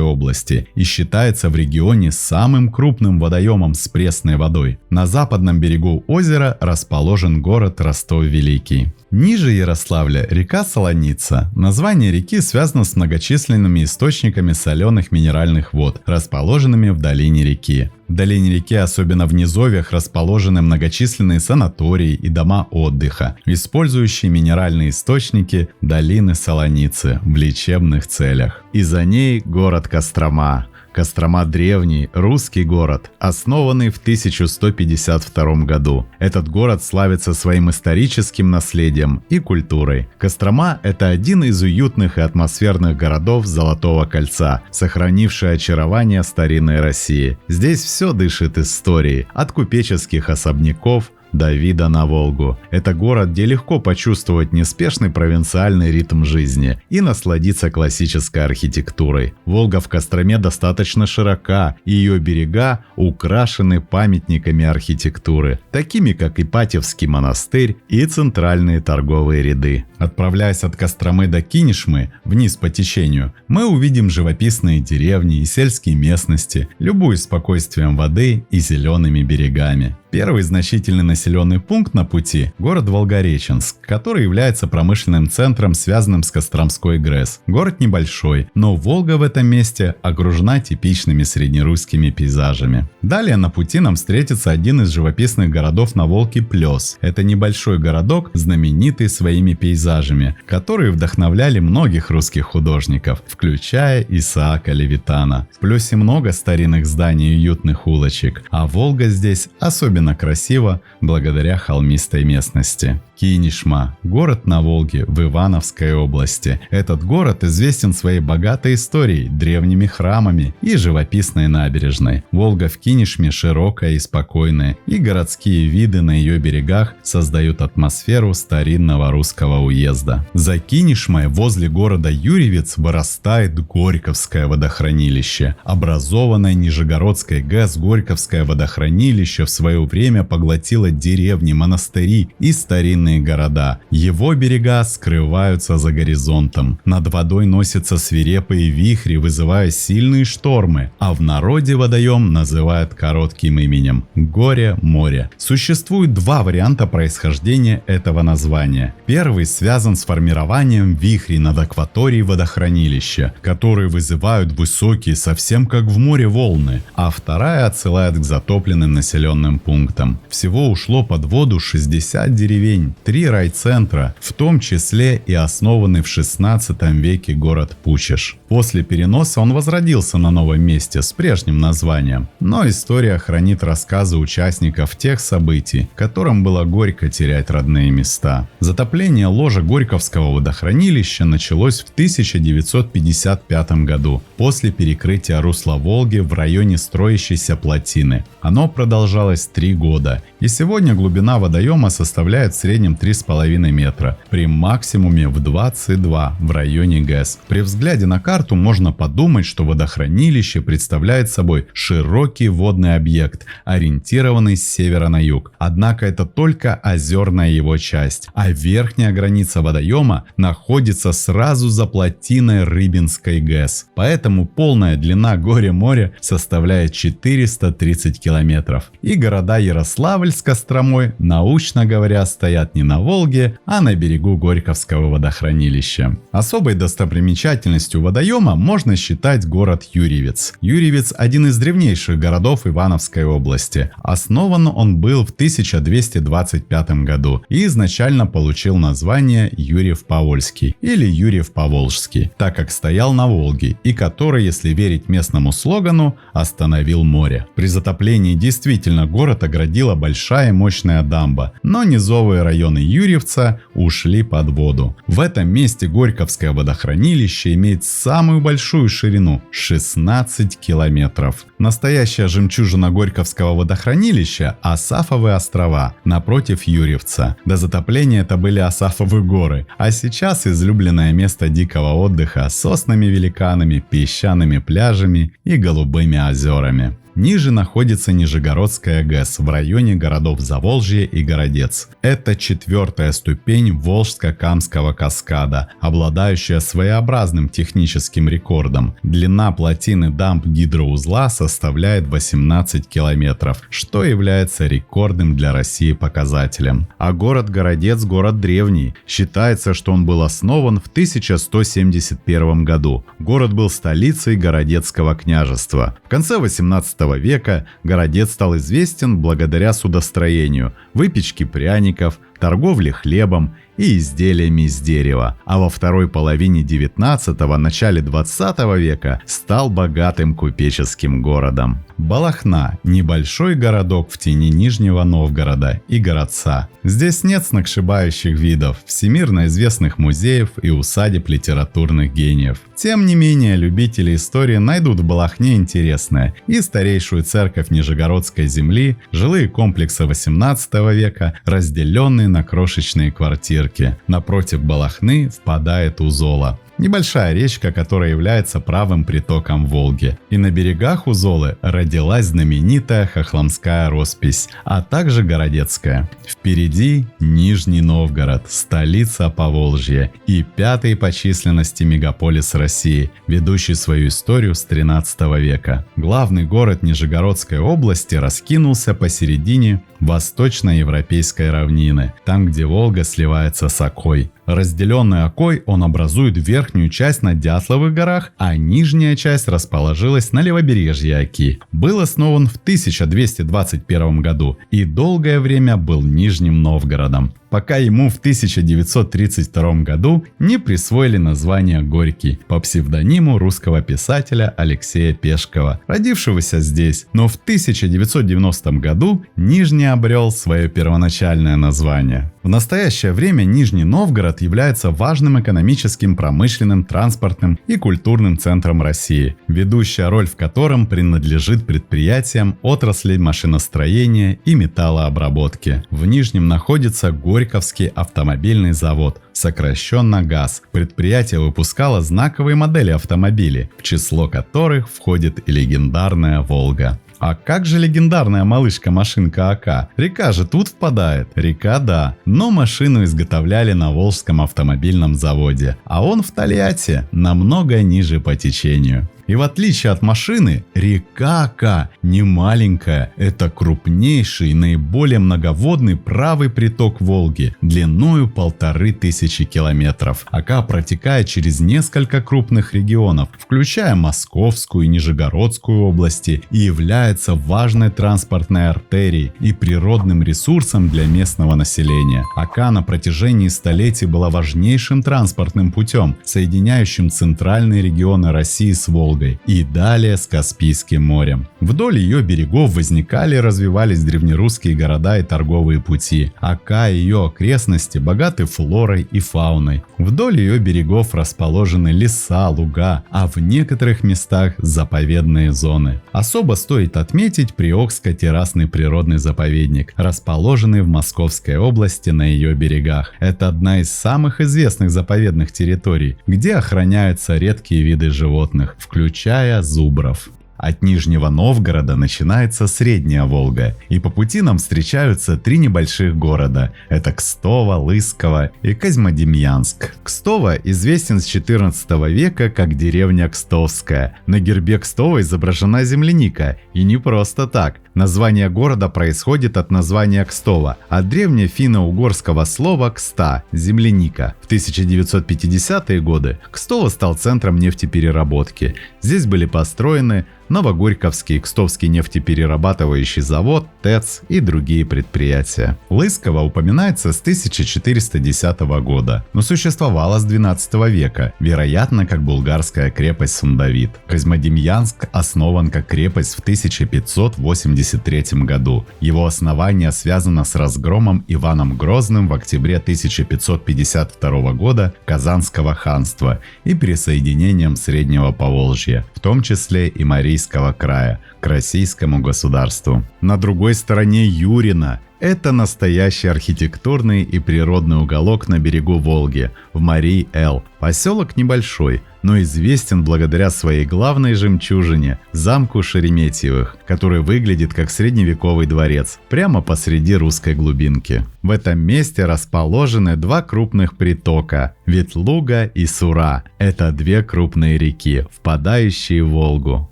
области и считается в регионе самым крупным водоемом с пресной водой. На западном берегу озера расположен город Ростов-Великий. Ниже Ярославля река Солоница. Название реки связано с многочисленными источниками соленых минеральных вод, расположенными в долине реки. В долине реки, особенно в низовьях, расположены многочисленные санатории и дома отдыха, использующие минеральные источники долины Солоницы в лечебных целях. И за ней город Кострома. Кострома – древний русский город, основанный в 1152 году. Этот город славится своим историческим наследием и культурой. Кострома – это один из уютных и атмосферных городов Золотого кольца, сохранивший очарование старинной России. Здесь все дышит историей, от купеческих особняков до вида на Волгу. Это город, где легко почувствовать неспешный провинциальный ритм жизни и насладиться классической архитектурой. Волга в Костроме достаточно широка, и ее берега украшены памятниками архитектуры, такими как Ипатьевский монастырь и центральные торговые ряды. Отправляясь от Костромы до Кинешмы, вниз по течению, мы увидим живописные деревни и сельские местности, любуясь спокойствием воды и зелеными берегами. Первый значительный населенный пункт на пути – город Волгореченск, который является промышленным центром, связанным с Костромской ГРЭС. Город небольшой, но Волга в этом месте окружена типичными среднерусскими пейзажами. Далее на пути нам встретится один из живописных городов на Волге – Плес. Это небольшой городок, знаменитый своими пейзажами, которые вдохновляли многих русских художников, включая Исаака Левитана. В Плесе много старинных зданий и уютных улочек, а Волга здесь особенно красиво благодаря холмистой местности. Кинешма – город на Волге в Ивановской области. Этот город известен своей богатой историей, древними храмами и живописной набережной. Волга в Кинешме широкая и спокойная, и городские виды на ее берегах создают атмосферу старинного русского уезда. За Кинешмой возле города Юрьевец вырастает Горьковское водохранилище. Образованное Нижегородской ГЭС Горьковское водохранилище в свое время поглотило деревни, монастыри и старинные города. Его берега скрываются за горизонтом. Над водой носятся свирепые вихри, вызывая сильные штормы, а в народе водоем называют коротким именем – Горе-море. Существует два варианта происхождения этого названия. Первый связан с формированием вихрей над акваторией водохранилища, которые вызывают высокие, совсем как в море, волны, а вторая отсылает к затопленным населенным пунктам. пунктам. Всего ушло под воду 60 деревень, 3 райцентра, в том числе и основанный в 16 веке город Пучеж. После переноса он возродился на новом месте с прежним названием, но история хранит рассказы участников тех событий, которым было горько терять родные места. Затопление ложа Горьковского водохранилища началось в 1955 году, после перекрытия русла Волги в районе строящейся плотины. Оно продолжалось 3 года, и сегодня глубина водоема составляет в среднем 3,5 метра, при максимуме в 22 в районе ГЭС. При взгляде на карту можно подумать, что водохранилище представляет собой широкий водный объект, ориентированный с севера на юг. Однако это только озерная его часть, а верхняя граница водоема находится сразу за плотиной Рыбинской ГЭС. Поэтому полная длина горе-моря составляет 430 километров. И города Ярославль с Костромой, научно говоря, стоят не на Волге, а на берегу Горьковского водохранилища. Особой достопримечательностью водоема можно считать город Юрьевец. Юрьевец – один из древнейших городов Ивановской области. Основан он был в 1225 году и изначально получил название Юрьев-Повольский или Юрьев-Поволжский, так как стоял на Волге и который, если верить местному слогану, остановил море. При затоплении действительно город оградила большая мощная дамба, но низовые районы Юрьевца ушли под воду. В этом месте Горьковское водохранилище имеет самую большую ширину – 16 километров. Настоящая жемчужина Горьковского водохранилища – Асафовы острова, напротив Юрьевца. До затопления это были Асафовы горы, а сейчас излюбленное место дикого отдыха с сосными великанами, песчаными пляжами и голубыми озерами. Ниже находится Нижегородская ГЭС в районе городов Заволжье и Городец. Это 4-я ступень Волжско-Камского каскада, обладающая своеобразным техническим рекордом. Длина плотины дамб гидроузла составляет 18 километров, что является рекордным для России показателем. А город Городец – город древний. Считается, что он был основан в 1171 году. Город был столицей Городецкого княжества. В конце 18 века Городец стал известен благодаря судостроению, выпечке пряников, торговле хлебом и изделиями из дерева, а во второй половине 19-го, начале 20 века стал богатым купеческим городом. Балахна – небольшой городок в тени Нижнего Новгорода и Городца. Здесь нет сногсшибающих видов, всемирно известных музеев и усадеб литературных гениев. Тем не менее, любители истории найдут в Балахне интересное: и старейшую церковь Нижегородской земли, жилые комплексы 18 века, разделенные на крошечные квартирки. Напротив Балахны впадает Узола. Небольшая речка, которая является правым притоком Волги. И на берегах Узолы родилась знаменитая хохломская роспись, а также Городецкая. Впереди Нижний Новгород, столица Поволжья и 5-й по численности мегаполис России, ведущий свою историю с 13 века. Главный город Нижегородской области раскинулся посередине восточноевропейской равнины, там, где Волга сливается с Окой. Разделенный Окой, он образует верхнюю часть на Дятловых горах, а нижняя часть расположилась на левобережье Оки. Был основан в 1221 году и долгое время был Нижним Новгородом, пока ему в 1932 году не присвоили название Горький по псевдониму русского писателя Алексея Пешкова, родившегося здесь, но в 1990 году Нижний обрел свое первоначальное название. В настоящее время Нижний Новгород является важным экономическим, промышленным, транспортным и культурным центром России, ведущая роль в котором принадлежит предприятиям отраслей машиностроения и металлообработки. В Нижнем находится Горьковский автомобильный завод, сокращенно ГАЗ. Предприятие выпускало знаковые модели автомобилей, в число которых входит и легендарная «Волга». А как же легендарная малышка-машинка АК? Река же тут впадает. Река, да. Но машину изготовляли на Волжском автомобильном заводе. А он в Тольятти, намного ниже по течению. И в отличие от машины, река Ака не маленькая, это крупнейший и наиболее многоводный правый приток Волги длиною 1500 километров. Ака протекает через несколько крупных регионов, включая Московскую и Нижегородскую области, и является важной транспортной артерией и природным ресурсом для местного населения. Ака на протяжении столетий была важнейшим транспортным путем, соединяющим центральные регионы России с Волгой и далее с Каспийским морем. Вдоль ее берегов возникали и развивались древнерусские города и торговые пути. Ака и ее окрестности богаты флорой и фауной. Вдоль ее берегов расположены леса, луга, а в некоторых местах заповедные зоны. Особо стоит отметить Приокско-террасный природный заповедник, расположенный в Московской области на ее берегах. Это одна из самых известных заповедных территорий, где охраняются редкие виды животных, включая зубров. От Нижнего Новгорода начинается Средняя Волга, и по пути нам встречаются три небольших города. Это Кстово, Лысково и Козьмодемьянск. Кстово известен с 14 века как деревня Кстовская. На гербе Кстово изображена земляника, и не просто так. Название города происходит от названия Кстово, от древнефинно-угорского слова «кста» – земляника. В 1950-е годы Кстово стал центром нефтепереработки. Здесь были построены Новогорьковский и Кстовский нефтеперерабатывающий завод, ТЭЦ и другие предприятия. Лысково упоминается с 1410 года, но существовало с 12 века, вероятно, как булгарская крепость Сундавит. Козьмодемьянск основан как крепость в 1583 году. Его основание связано с разгромом Иваном Грозным в октябре 1552 года Казанского ханства и присоединением Среднего Поволжья, в том числе и Марийского края, к российскому государству. На другой стороне Юрина – это настоящий архитектурный и природный уголок на берегу Волги, в Марий-Эл. Поселок небольшой, но известен благодаря своей главной жемчужине – замку Шереметьевых, который выглядит как средневековый дворец, прямо посреди русской глубинки. В этом месте расположены два крупных притока – Ветлуга и Сура. Это две крупные реки, впадающие в Волгу.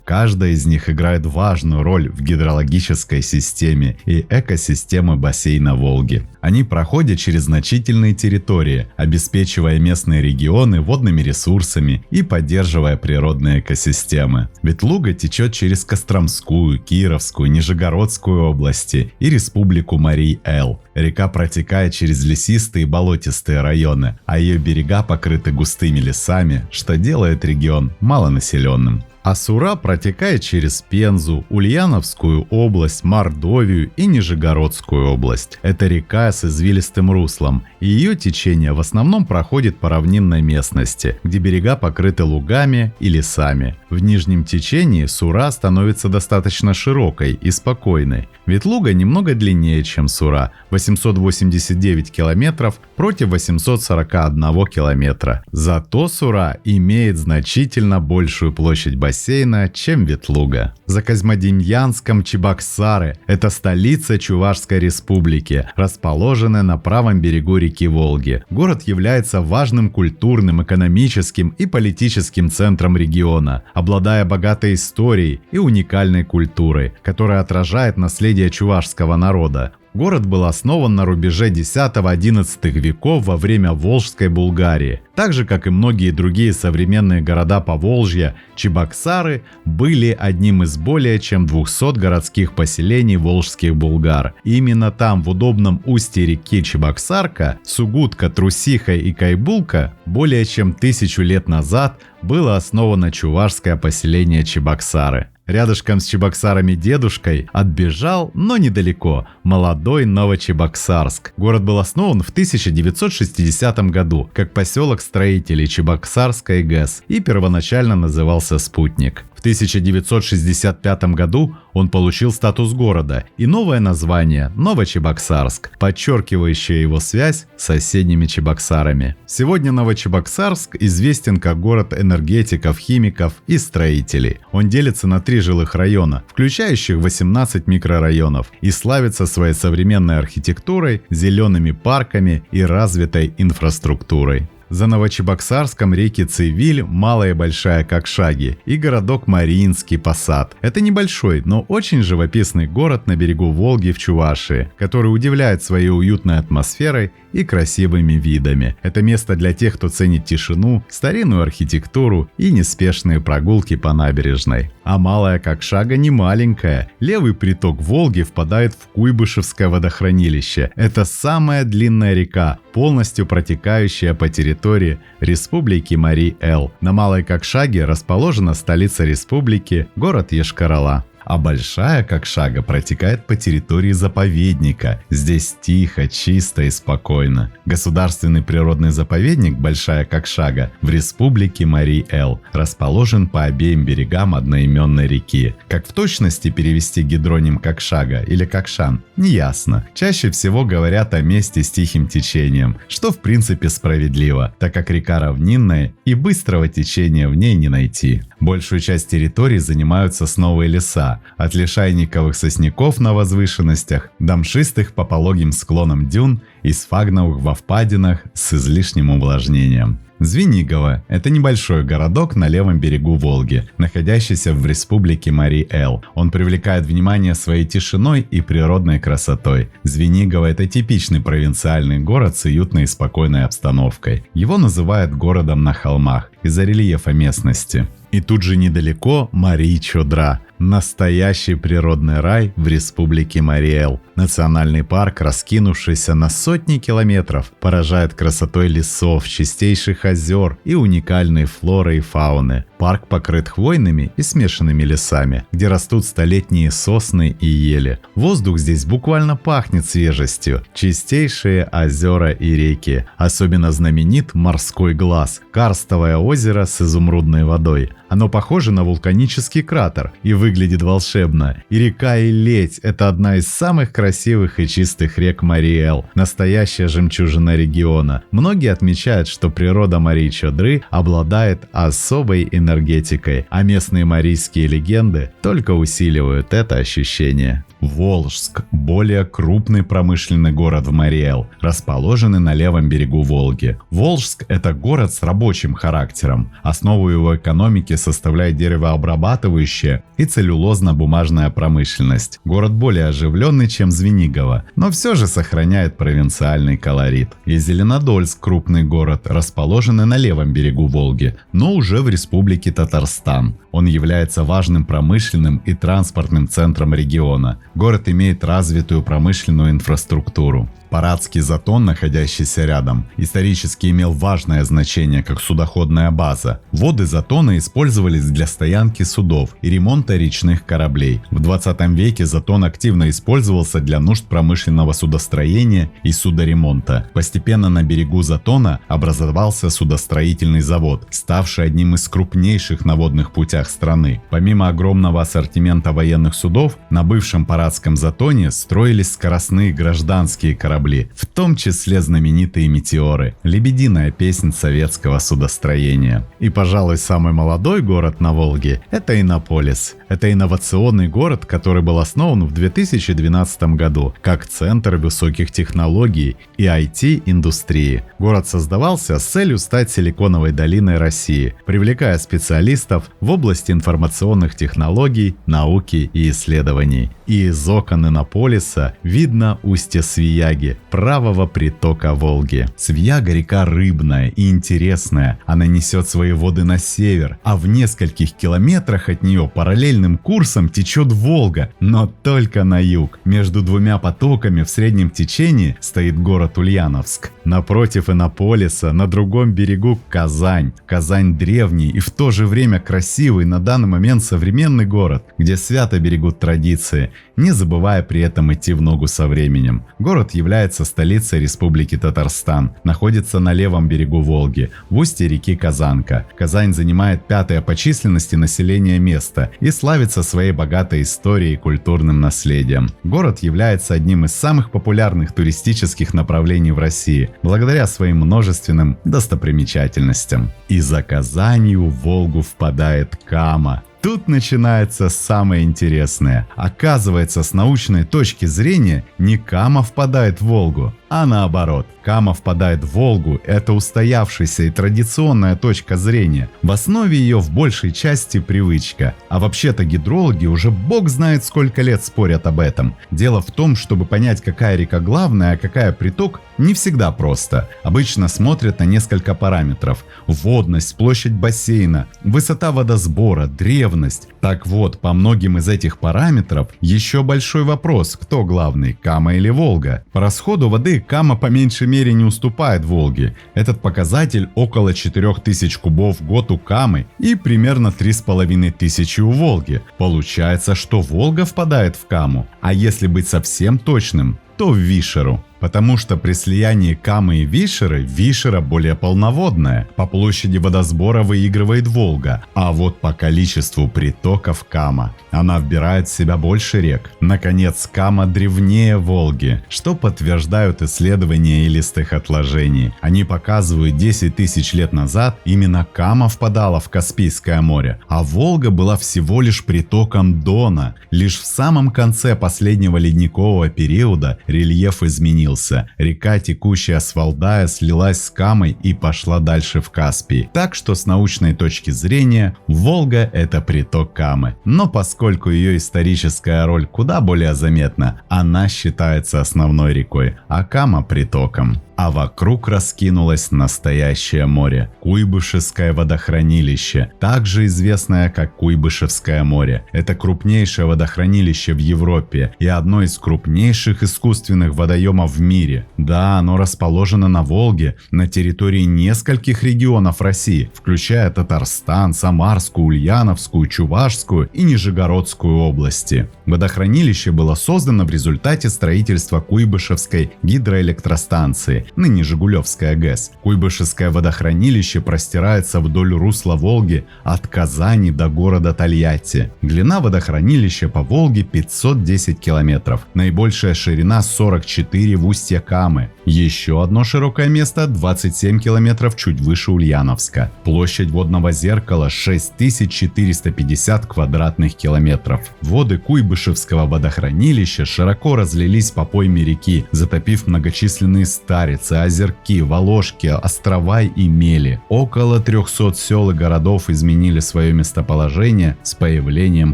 Каждая из них играет важную роль в гидрологической системе и экосистеме бассейна Волги. Они проходят через значительные территории, обеспечивая местные регионы водными ресурсами и поддерживая природные экосистемы. Ветлуга течет через Костромскую, Кировскую, Нижегородскую области и республику Марий-Эл. Река протекает через лесистые и болотистые районы, а ее берега покрыты густыми лесами, что делает регион малонаселенным. А Сура протекает через Пензу, Ульяновскую область, Мордовию и Нижегородскую область. Это река с извилистым руслом, и ее течение в основном проходит по равнинной местности, где берега покрыты лугами и лесами. В нижнем течении Сура становится достаточно широкой и спокойной. Ветлуга немного длиннее, чем Сура – 889 километров против 841 километра. Зато Сура имеет значительно большую площадь бассейна, чем Ветлуга. За Козьмодемьянском Чебоксары – это столица Чувашской республики, расположенная на правом берегу реки Волги. Город является важным культурным, экономическим и политическим центром региона, обладая богатой историей и уникальной культурой, которая отражает наследие чувашского народа. Город был основан на рубеже X-XI веков во время Волжской Булгарии. Так же, как и многие другие современные города Поволжья, Чебоксары были одним из более чем 200 городских поселений волжских булгар. И именно там, в удобном устье реки Чебоксарка, Сугутка, Трусиха и Кайбулка, более чем 1000 лет назад было основано чувашское поселение Чебоксары. Рядышком с Чебоксарами дедушкой отбежал, но недалеко, молодой Новочебоксарск. Город был основан в 1960 году как поселок строителей Чебоксарской ГЭС и первоначально назывался «Спутник». В 1965 году он получил статус города и новое название – Новочебоксарск, подчеркивающее его связь с соседними Чебоксарами. Сегодня Новочебоксарск известен как город энергетиков, химиков и строителей. Он делится на 3 жилых района, включающих 18 микрорайонов, и славится своей современной архитектурой, зелеными парками и развитой инфраструктурой. За Новочебоксарском реки Цивиль, Малая и Большая Кокшаги и городок Мариинский Посад. Это небольшой, но очень живописный город на берегу Волги в Чувашии, который удивляет своей уютной атмосферой и красивыми видами. Это место для тех, кто ценит тишину, старинную архитектуру и неспешные прогулки по набережной. А Малая Кокшага не маленькая. Левый приток Волги впадает в Куйбышевское водохранилище. Это самая длинная река, полностью протекающая по территории Республики Мари-Эл. На Малой Кокшаге расположена столица республики, город Йошкар-Ола. А Большая Кокшага протекает по территории заповедника. Здесь тихо, чисто и спокойно. Государственный природный заповедник Большая Кокшага в республике Мари-Эл расположен по обеим берегам одноименной реки. Как в точности перевести гидроним Кокшага или Кокшан, неясно. Чаще всего говорят о месте с тихим течением, что в принципе справедливо, так как река равнинная и быстрого течения в ней не найти. Большую часть территории занимают сосновые леса, от лишайниковых сосняков на возвышенностях до мшистых по пологим склонам дюн и сфагновых во впадинах с излишним увлажнением. Звенигово – это небольшой городок на левом берегу Волги, находящийся в республике Мари-Эл. Он привлекает внимание своей тишиной и природной красотой. Звенигово – это типичный провинциальный город с уютной и спокойной обстановкой. Его называют городом на холмах из-за рельефа местности. И тут же недалеко Мари-Чодра – настоящий природный рай в республике Мари-Эл. Национальный парк, раскинувшийся на сотни километров, поражает красотой лесов, чистейших озер и уникальной флорой и фауны. Парк покрыт хвойными и смешанными лесами, где растут столетние сосны и ели. Воздух здесь буквально пахнет свежестью. Чистейшие озера и реки. Особенно знаменит морской глаз – карстовое озеро с изумрудной водой. Оно похоже на вулканический кратер и выглядит волшебно. И река Илеть – это одна из самых красивых и чистых рек Мари-Эл, настоящая жемчужина региона. Многие отмечают, что природа Мари-Чодры обладает особой энергетикой, а местные марийские легенды только усиливают это ощущение. Волжск – более крупный промышленный город в Мари-Эл, расположенный на левом берегу Волги. Волжск – это город с рабочим характером. Основу его экономики составляет деревообрабатывающая и целлюлозно-бумажная промышленность. Город более оживленный, чем Звенигово, но все же сохраняет провинциальный колорит. И Зеленодольск – крупный город, расположенный на левом берегу Волги, но уже в республике Татарстан. Он является важным промышленным и транспортным центром региона. Город имеет развитую промышленную инфраструктуру. Паратский затон, находящийся рядом, исторически имел важное значение как судоходная база. Воды затона использовались для стоянки судов и ремонта речных кораблей. В 20 веке затон активно использовался для нужд промышленного судостроения и судоремонта. Постепенно на берегу затона образовался судостроительный завод, ставший одним из крупнейших на водных путях страны. Помимо огромного ассортимента военных судов, на бывшем Паратском затоне строились скоростные гражданские корабли, в том числе знаменитые метеоры, лебединая песнь советского судостроения. И, пожалуй, самый молодой город на Волге – это Иннополис. Это инновационный город, который был основан в 2012 году как центр высоких технологий и IT-индустрии. Город создавался с целью стать силиконовой долиной России, привлекая специалистов в области информационных технологий, науки и исследований. И из окон Иннополиса видно устье Свияги, правого притока Волги. Свияга – река рыбная и интересная. Она несет свои воды на север, а в нескольких километрах от нее параллельным курсом течет Волга, но только на юг. Между двумя потоками в среднем течении стоит город Ульяновск. Напротив Иннополиса, на другом берегу Казань. Казань древний и в то же время красивый на данный момент современный город, где свято берегут традиции, не забывая при этом идти в ногу со временем. Город является столицей Республики Татарстан, находится на левом берегу Волги, в устье реки Казанка. Казань занимает 5-е по численности населения место и славится своей богатой историей и культурным наследием. Город является одним из самых популярных туристических направлений в России, благодаря своим множественным достопримечательностям. И за Казанью в Волгу впадает Кама. Тут начинается самое интересное. Оказывается, с научной точки зрения не Кама впадает в Волгу, а наоборот. Кама впадает в Волгу – это устоявшаяся и традиционная точка зрения. В основе ее в большей части привычка. А вообще-то гидрологи уже бог знает сколько лет спорят об этом. Дело в том, чтобы понять, какая река главная, а какая приток, не всегда просто. Обычно смотрят на несколько параметров: водность, площадь бассейна, высота водосбора, древность. Так вот, по многим из этих параметров еще большой вопрос, кто главный, Кама или Волга. По расходу воды Кама по меньшей мере не уступает Волге. Этот показатель около 4000 кубов в год у Камы и примерно 3500 у Волги. Получается, что Волга впадает в Каму, а если быть совсем точным, то в Вишеру. Потому что при слиянии Камы и Вишеры, Вишера более полноводная. По площади водосбора выигрывает Волга, а вот по количеству притоков Кама. Она вбирает в себя больше рек. Наконец, Кама древнее Волги, что подтверждают исследования илистых отложений. Они показывают, 10 тысяч лет назад именно Кама впадала в Каспийское море, а Волга была всего лишь притоком Дона. Лишь в самом конце последнего ледникового периода рельеф изменился. Река, текущая с Валдая, слилась с Камой и пошла дальше в Каспий. Так что с научной точки зрения Волга – это приток Камы. Но поскольку ее историческая роль куда более заметна, она считается основной рекой, а Кама – притоком. А вокруг раскинулось настоящее море – Куйбышевское водохранилище, также известное как Куйбышевское море. Это крупнейшее водохранилище в Европе и одно из крупнейших искусственных водоемов в мире. Да, оно расположено на Волге, на территории нескольких регионов России, включая Татарстан, Самарскую, Ульяновскую, Чувашскую и Нижегородскую области. Водохранилище было создано в результате строительства Куйбышевской гидроэлектростанции, ныне Жигулевская ГЭС. Куйбышевское водохранилище простирается вдоль русла Волги от Казани до города Тольятти. Длина водохранилища по Волге 510 километров, наибольшая ширина 44 в устье Камы. Еще одно широкое место 27 километров чуть выше Ульяновска. Площадь водного зеркала 6450 квадратных километров. Воды Куйбышевского водохранилища широко разлились по пойме реки, затопив многочисленные старицы, озерки, Воложки, острова и мели. Около 300 сел и городов изменили свое местоположение с появлением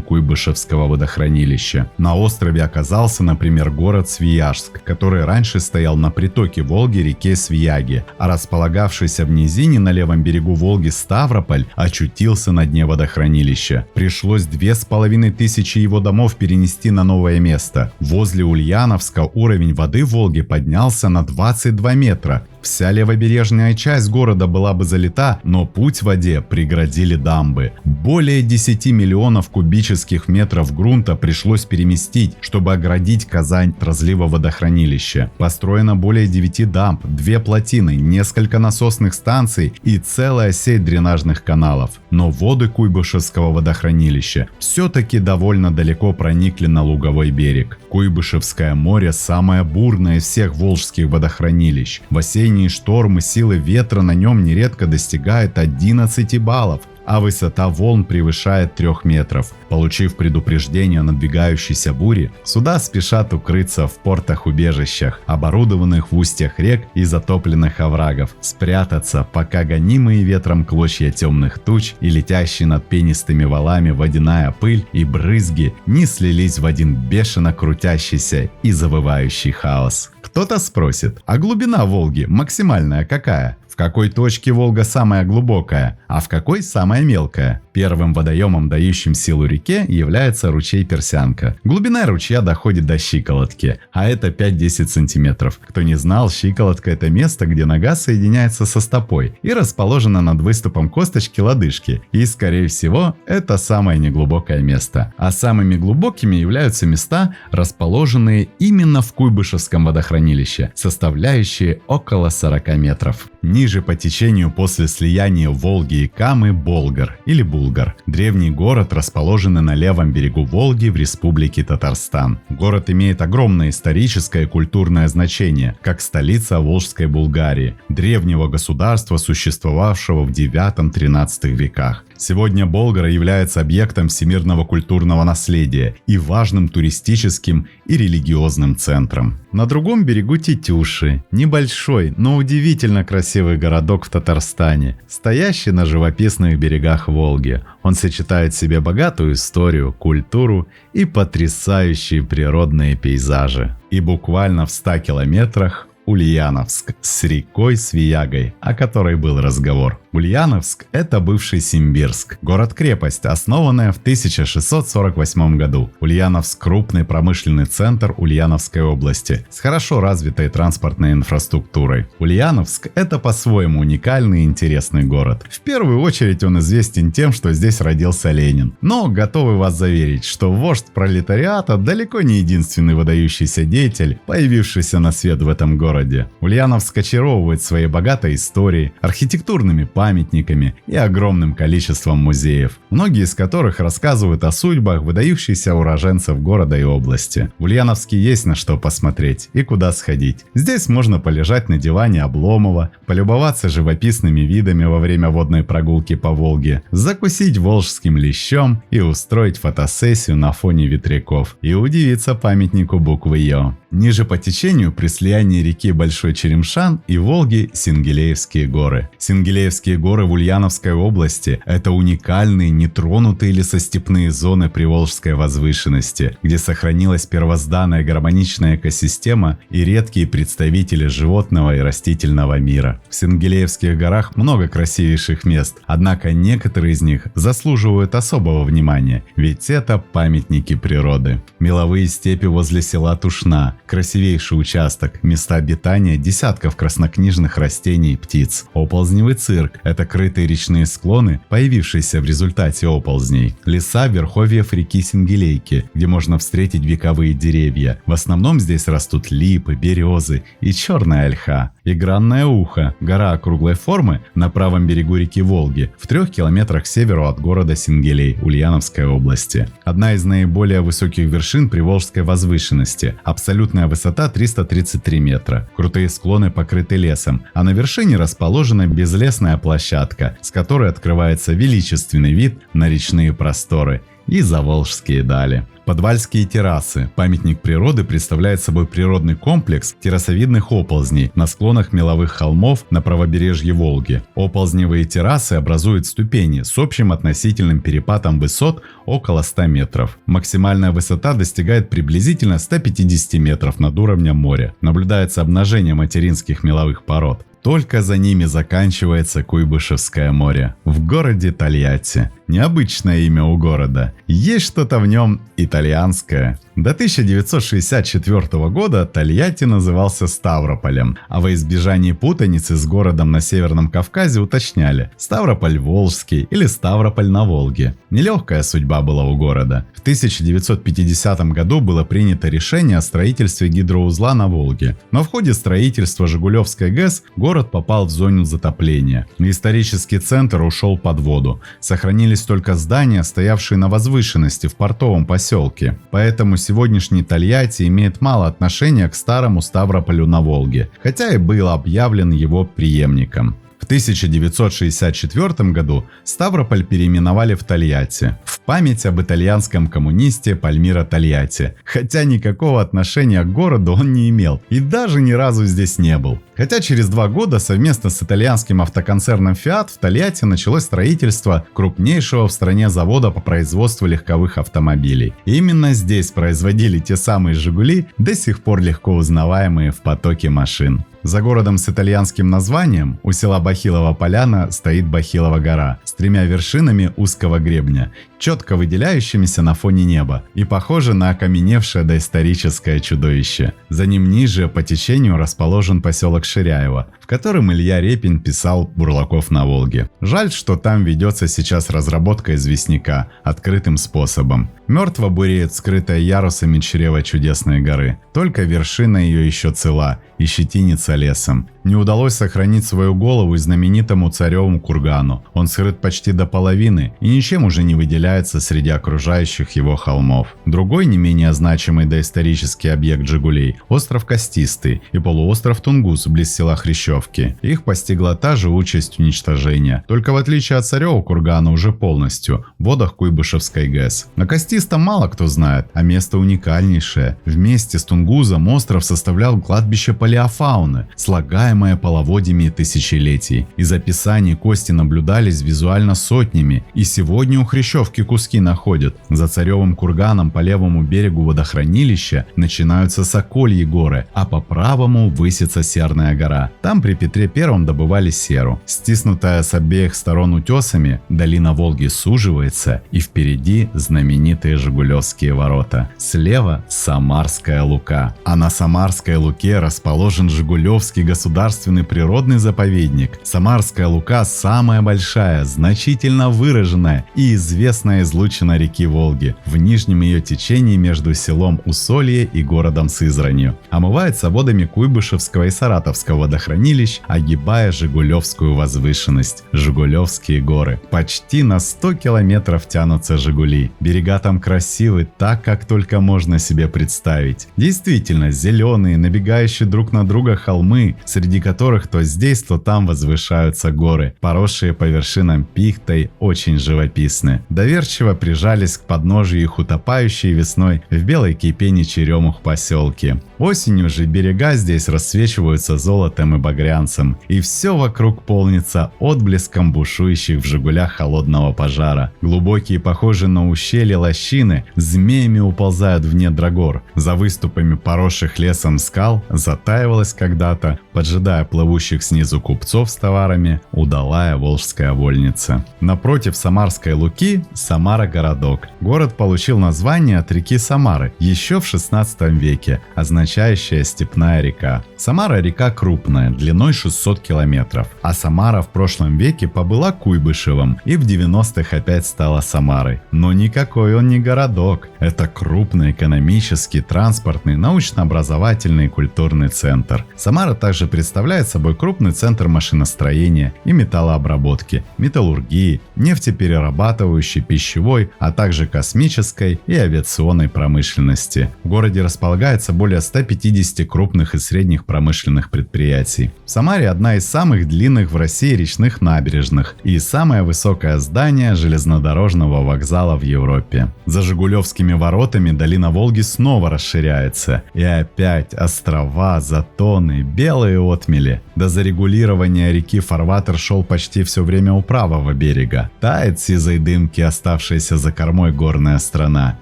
Куйбышевского водохранилища. На острове оказался, например, город Свияжск, который раньше стоял на притоке Волги реке Свияги, а располагавшийся в низине на левом берегу Волги Ставрополь очутился на дне водохранилища. Пришлось 2500 его домов перенести на новое место. Возле Ульяновска уровень воды в Волге поднялся на 22 метра. Вся левобережная часть города была бы залита, но путь в воде преградили дамбы. Более 10 миллионов кубических метров грунта пришлось переместить, чтобы оградить Казань от разлива водохранилища. Построено более 9 дамб, 2 плотины, несколько насосных станций и целая сеть дренажных каналов. Но воды Куйбышевского водохранилища все-таки довольно далеко проникли на луговой берег. Куйбышевское море самое бурное из всех волжских водохранилищ. В осенние штормы силы ветра на нем нередко достигают 11 баллов, а высота волн превышает 3 метров. Получив предупреждение о надвигающейся буре, суда спешат укрыться в портах-убежищах, оборудованных в устьях рек и затопленных оврагов, спрятаться, пока гонимые ветром клочья темных туч и летящие над пенистыми валами водяная пыль и брызги не слились в один бешено крутящийся и завывающий хаос. Кто-то спросит, а глубина Волги максимальная какая? В какой точке Волга самая глубокая, а в какой самая мелкая? Первым водоемом, дающим силу реке, является ручей Персянка. Глубина ручья доходит до щиколотки, а это 5-10 сантиметров. Кто не знал, щиколотка – это место, где нога соединяется со стопой и расположена над выступом косточки лодыжки. И, скорее всего, это самое неглубокое место. А самыми глубокими являются места, расположенные именно в Куйбышевском водохранилище, составляющие около 40 метров. Ниже по течению после слияния Волги и Камы Болгар или Булгар. Древний город, расположенный на левом берегу Волги в республике Татарстан. Город имеет огромное историческое и культурное значение, как столица Волжской Булгарии, древнего государства, существовавшего в 9-13 веках. Сегодня Болгар является объектом всемирного культурного наследия и важным туристическим и религиозным центром. На другом берегу Тетюши, небольшой, но удивительно красивый городок в Татарстане, стоящий на живописных берегах Волги. Он сочетает в себе богатую историю, культуру и потрясающие природные пейзажи. И буквально в 100 километрах Ульяновск с рекой Свиягой, о которой был разговор. Ульяновск – это бывший Симбирск, город-крепость, основанная в 1648 году. Ульяновск – крупный промышленный центр Ульяновской области с хорошо развитой транспортной инфраструктурой. Ульяновск – это по-своему уникальный и интересный город. В первую очередь он известен тем, что здесь родился Ленин. Но готовы вас заверить, что вождь пролетариата далеко не единственный выдающийся деятель, появившийся на свет в этом городе. Ульяновск очаровывает своей богатой историей, архитектурными памятниками и огромным количеством музеев, многие из которых рассказывают о судьбах выдающихся уроженцев города и области. В Ульяновске есть на что посмотреть и куда сходить. Здесь можно полежать на диване Обломова, полюбоваться живописными видами во время водной прогулки по Волге, закусить волжским лещом и устроить фотосессию на фоне ветряков и удивиться памятнику буквы Ё. Ниже по течению при слиянии реки Большой Черемшан и Волги Сингелеевские горы. Сингелеевские горы в Ульяновской области – это уникальные нетронутые лесостепные зоны Приволжской возвышенности, где сохранилась первозданная гармоничная экосистема и редкие представители животного и растительного мира. В Сингелеевских горах много красивейших мест, однако некоторые из них заслуживают особого внимания, ведь это памятники природы. Меловые степи возле села Тушна – красивейший участок, места обитания десятков краснокнижных растений и птиц. Оползневый цирк – это крытые речные склоны, появившиеся в результате оползней. Леса верховьев реки Сингелейки, где можно встретить вековые деревья. В основном здесь растут липы, березы и черная ольха. И Гранное ухо – гора округлой формы на правом берегу реки Волги, в 3 километрах к северу от города Сингелей Ульяновской области. Одна из наиболее высоких вершин Приволжской возвышенности. Абсолютная высота 333 метра. Крутые склоны покрыты лесом, а на вершине расположена безлесная площадка, с которой открывается величественный вид на речные просторы и заволжские дали. Подвальские террасы. Памятник природы представляет собой природный комплекс террасовидных оползней на склонах меловых холмов на правобережье Волги. Оползневые террасы образуют ступени с общим относительным перепадом высот около 100 метров. Максимальная высота достигает приблизительно 150 метров над уровнем моря. Наблюдается обнажение материнских меловых пород. Только за ними заканчивается Куйбышевское море. В городе Тольятти. Необычное имя у города. Есть что-то в нем итальянское. До 1964 года Тольятти назывался Ставрополем, а во избежании путаницы с городом на Северном Кавказе уточняли Ставрополь Волжский или Ставрополь на Волге. Нелегкая судьба была у города. В 1950 году было принято решение о строительстве гидроузла на Волге, но в ходе строительства Жигулевской ГЭС город попал в зону затопления. Исторический центр ушел под воду. Сохранились только здания, стоявшие на возвышенности в портовом поселке. Поэтому сегодняшний Тольятти имеет мало отношения к старому Ставрополю на Волге, хотя и был объявлен его преемником. В 1964 году Ставрополь переименовали в Тольятти, в память об итальянском коммунисте Пальмиро Тольятти, хотя никакого отношения к городу он не имел и даже ни разу здесь не был. Хотя через 2 года совместно с итальянским автоконцерном Fiat в Тольятти началось строительство крупнейшего в стране завода по производству легковых автомобилей. И именно здесь производили те самые «Жигули», до сих пор легко узнаваемые в потоке машин. За городом с итальянским названием у села Бахилова Поляна стоит Бахилова гора с 3 вершинами узкого гребня, четко выделяющимися на фоне неба и похоже на окаменевшее доисторическое чудовище. За ним ниже по течению расположен поселок Ширяево, в котором Илья Репин писал «Бурлаков на Волге». Жаль, что там ведется сейчас разработка известняка открытым способом. Мертво буреет скрытая ярусами чрево чудесной горы. Только вершина ее еще цела и щетинится лесом. Не удалось сохранить свою голову и знаменитому Царевому кургану. Он скрыт почти до половины и ничем уже не выделяется среди окружающих его холмов. Другой не менее значимый доисторический объект Жигулей – остров Костистый и полуостров Тунгус близ села Хрящевки. Их постигла та же участь уничтожения, только в отличие от Царевого кургана уже полностью в водах Куйбышевской ГЭС. На Костистом мало кто знает, а место уникальнейшее. Вместе с Тунгусом остров составлял кладбище палеофауны, слагаемое половодьями тысячелетий. Из описаний кости наблюдались визуально сотнями, и сегодня у Хрящевки куски находят. За Царевым курганом по левому берегу водохранилища начинаются Сокольи горы, а по правому высится Серная гора. Там при Петре I добывали серу. Стиснутая с обеих сторон утесами, долина Волги суживается, и впереди знаменитые Жигулевские ворота. Слева Самарская Лука. А на Самарской Луке расположен Жигулевский государственный природный заповедник. Самарская Лука самая большая, значительно выраженная и известная излучина реки Волги. В нижнем ее течении между селом Усолье и городом Сызранью. Омывается водами Куйбышевского и Саратовского водохранилищ, огибая Жигулевскую возвышенность. Жигулевские горы. Почти на 100 километров тянутся Жигули. Берега там красивы так, как только можно себе представить. Действительно, зеленые, набегающие друг на друга холмы, среди которых то здесь, то там возвышаются горы, поросшие по вершинам пихтой, очень живописны. Доверчиво прижались к подножию их утопающие весной в белой кипени черемух поселки. Осенью же берега здесь рассвечиваются золотом и багрянцем, и все вокруг полнится отблеском бушующих в Жигулях холодного пожара. Глубокие, похожие на ущелья лощины, змеями уползают в недра гор. За выступами поросших лесом скал затаивалась когда-то, поджидая плывущих снизу купцов с товарами, удалая Волжская вольница. Напротив Самарской Луки – Самара-городок. Город получил название от реки Самары еще в 16 веке, означающая «степная река». Самара – река крупная, длиной 600 километров, а Самара в прошлом веке побыла Куйбышевым и в 90-х опять стала Самарой. Но никакой он не городок. Это крупный экономический, транспортный, научно-образовательный и культурный центр. Самара также представляет собой крупный центр машиностроения и металлообработки, металлургии, нефтеперерабатывающей, пищевой, а также космической и авиационной промышленности. В городе располагается более 150 крупных и средних промышленных предприятий. В Самаре одна из самых длинных в России речных набережных и самое высокое здание железнодорожного вокзала в Европе. За Жигулевскими воротами долина Волги снова расширяется. И опять острова, затоны, белые отмели. До зарегулирования реки фарватер шел почти все время у правого берега. Тает сизой дымки оставшаяся за кормой горная страна.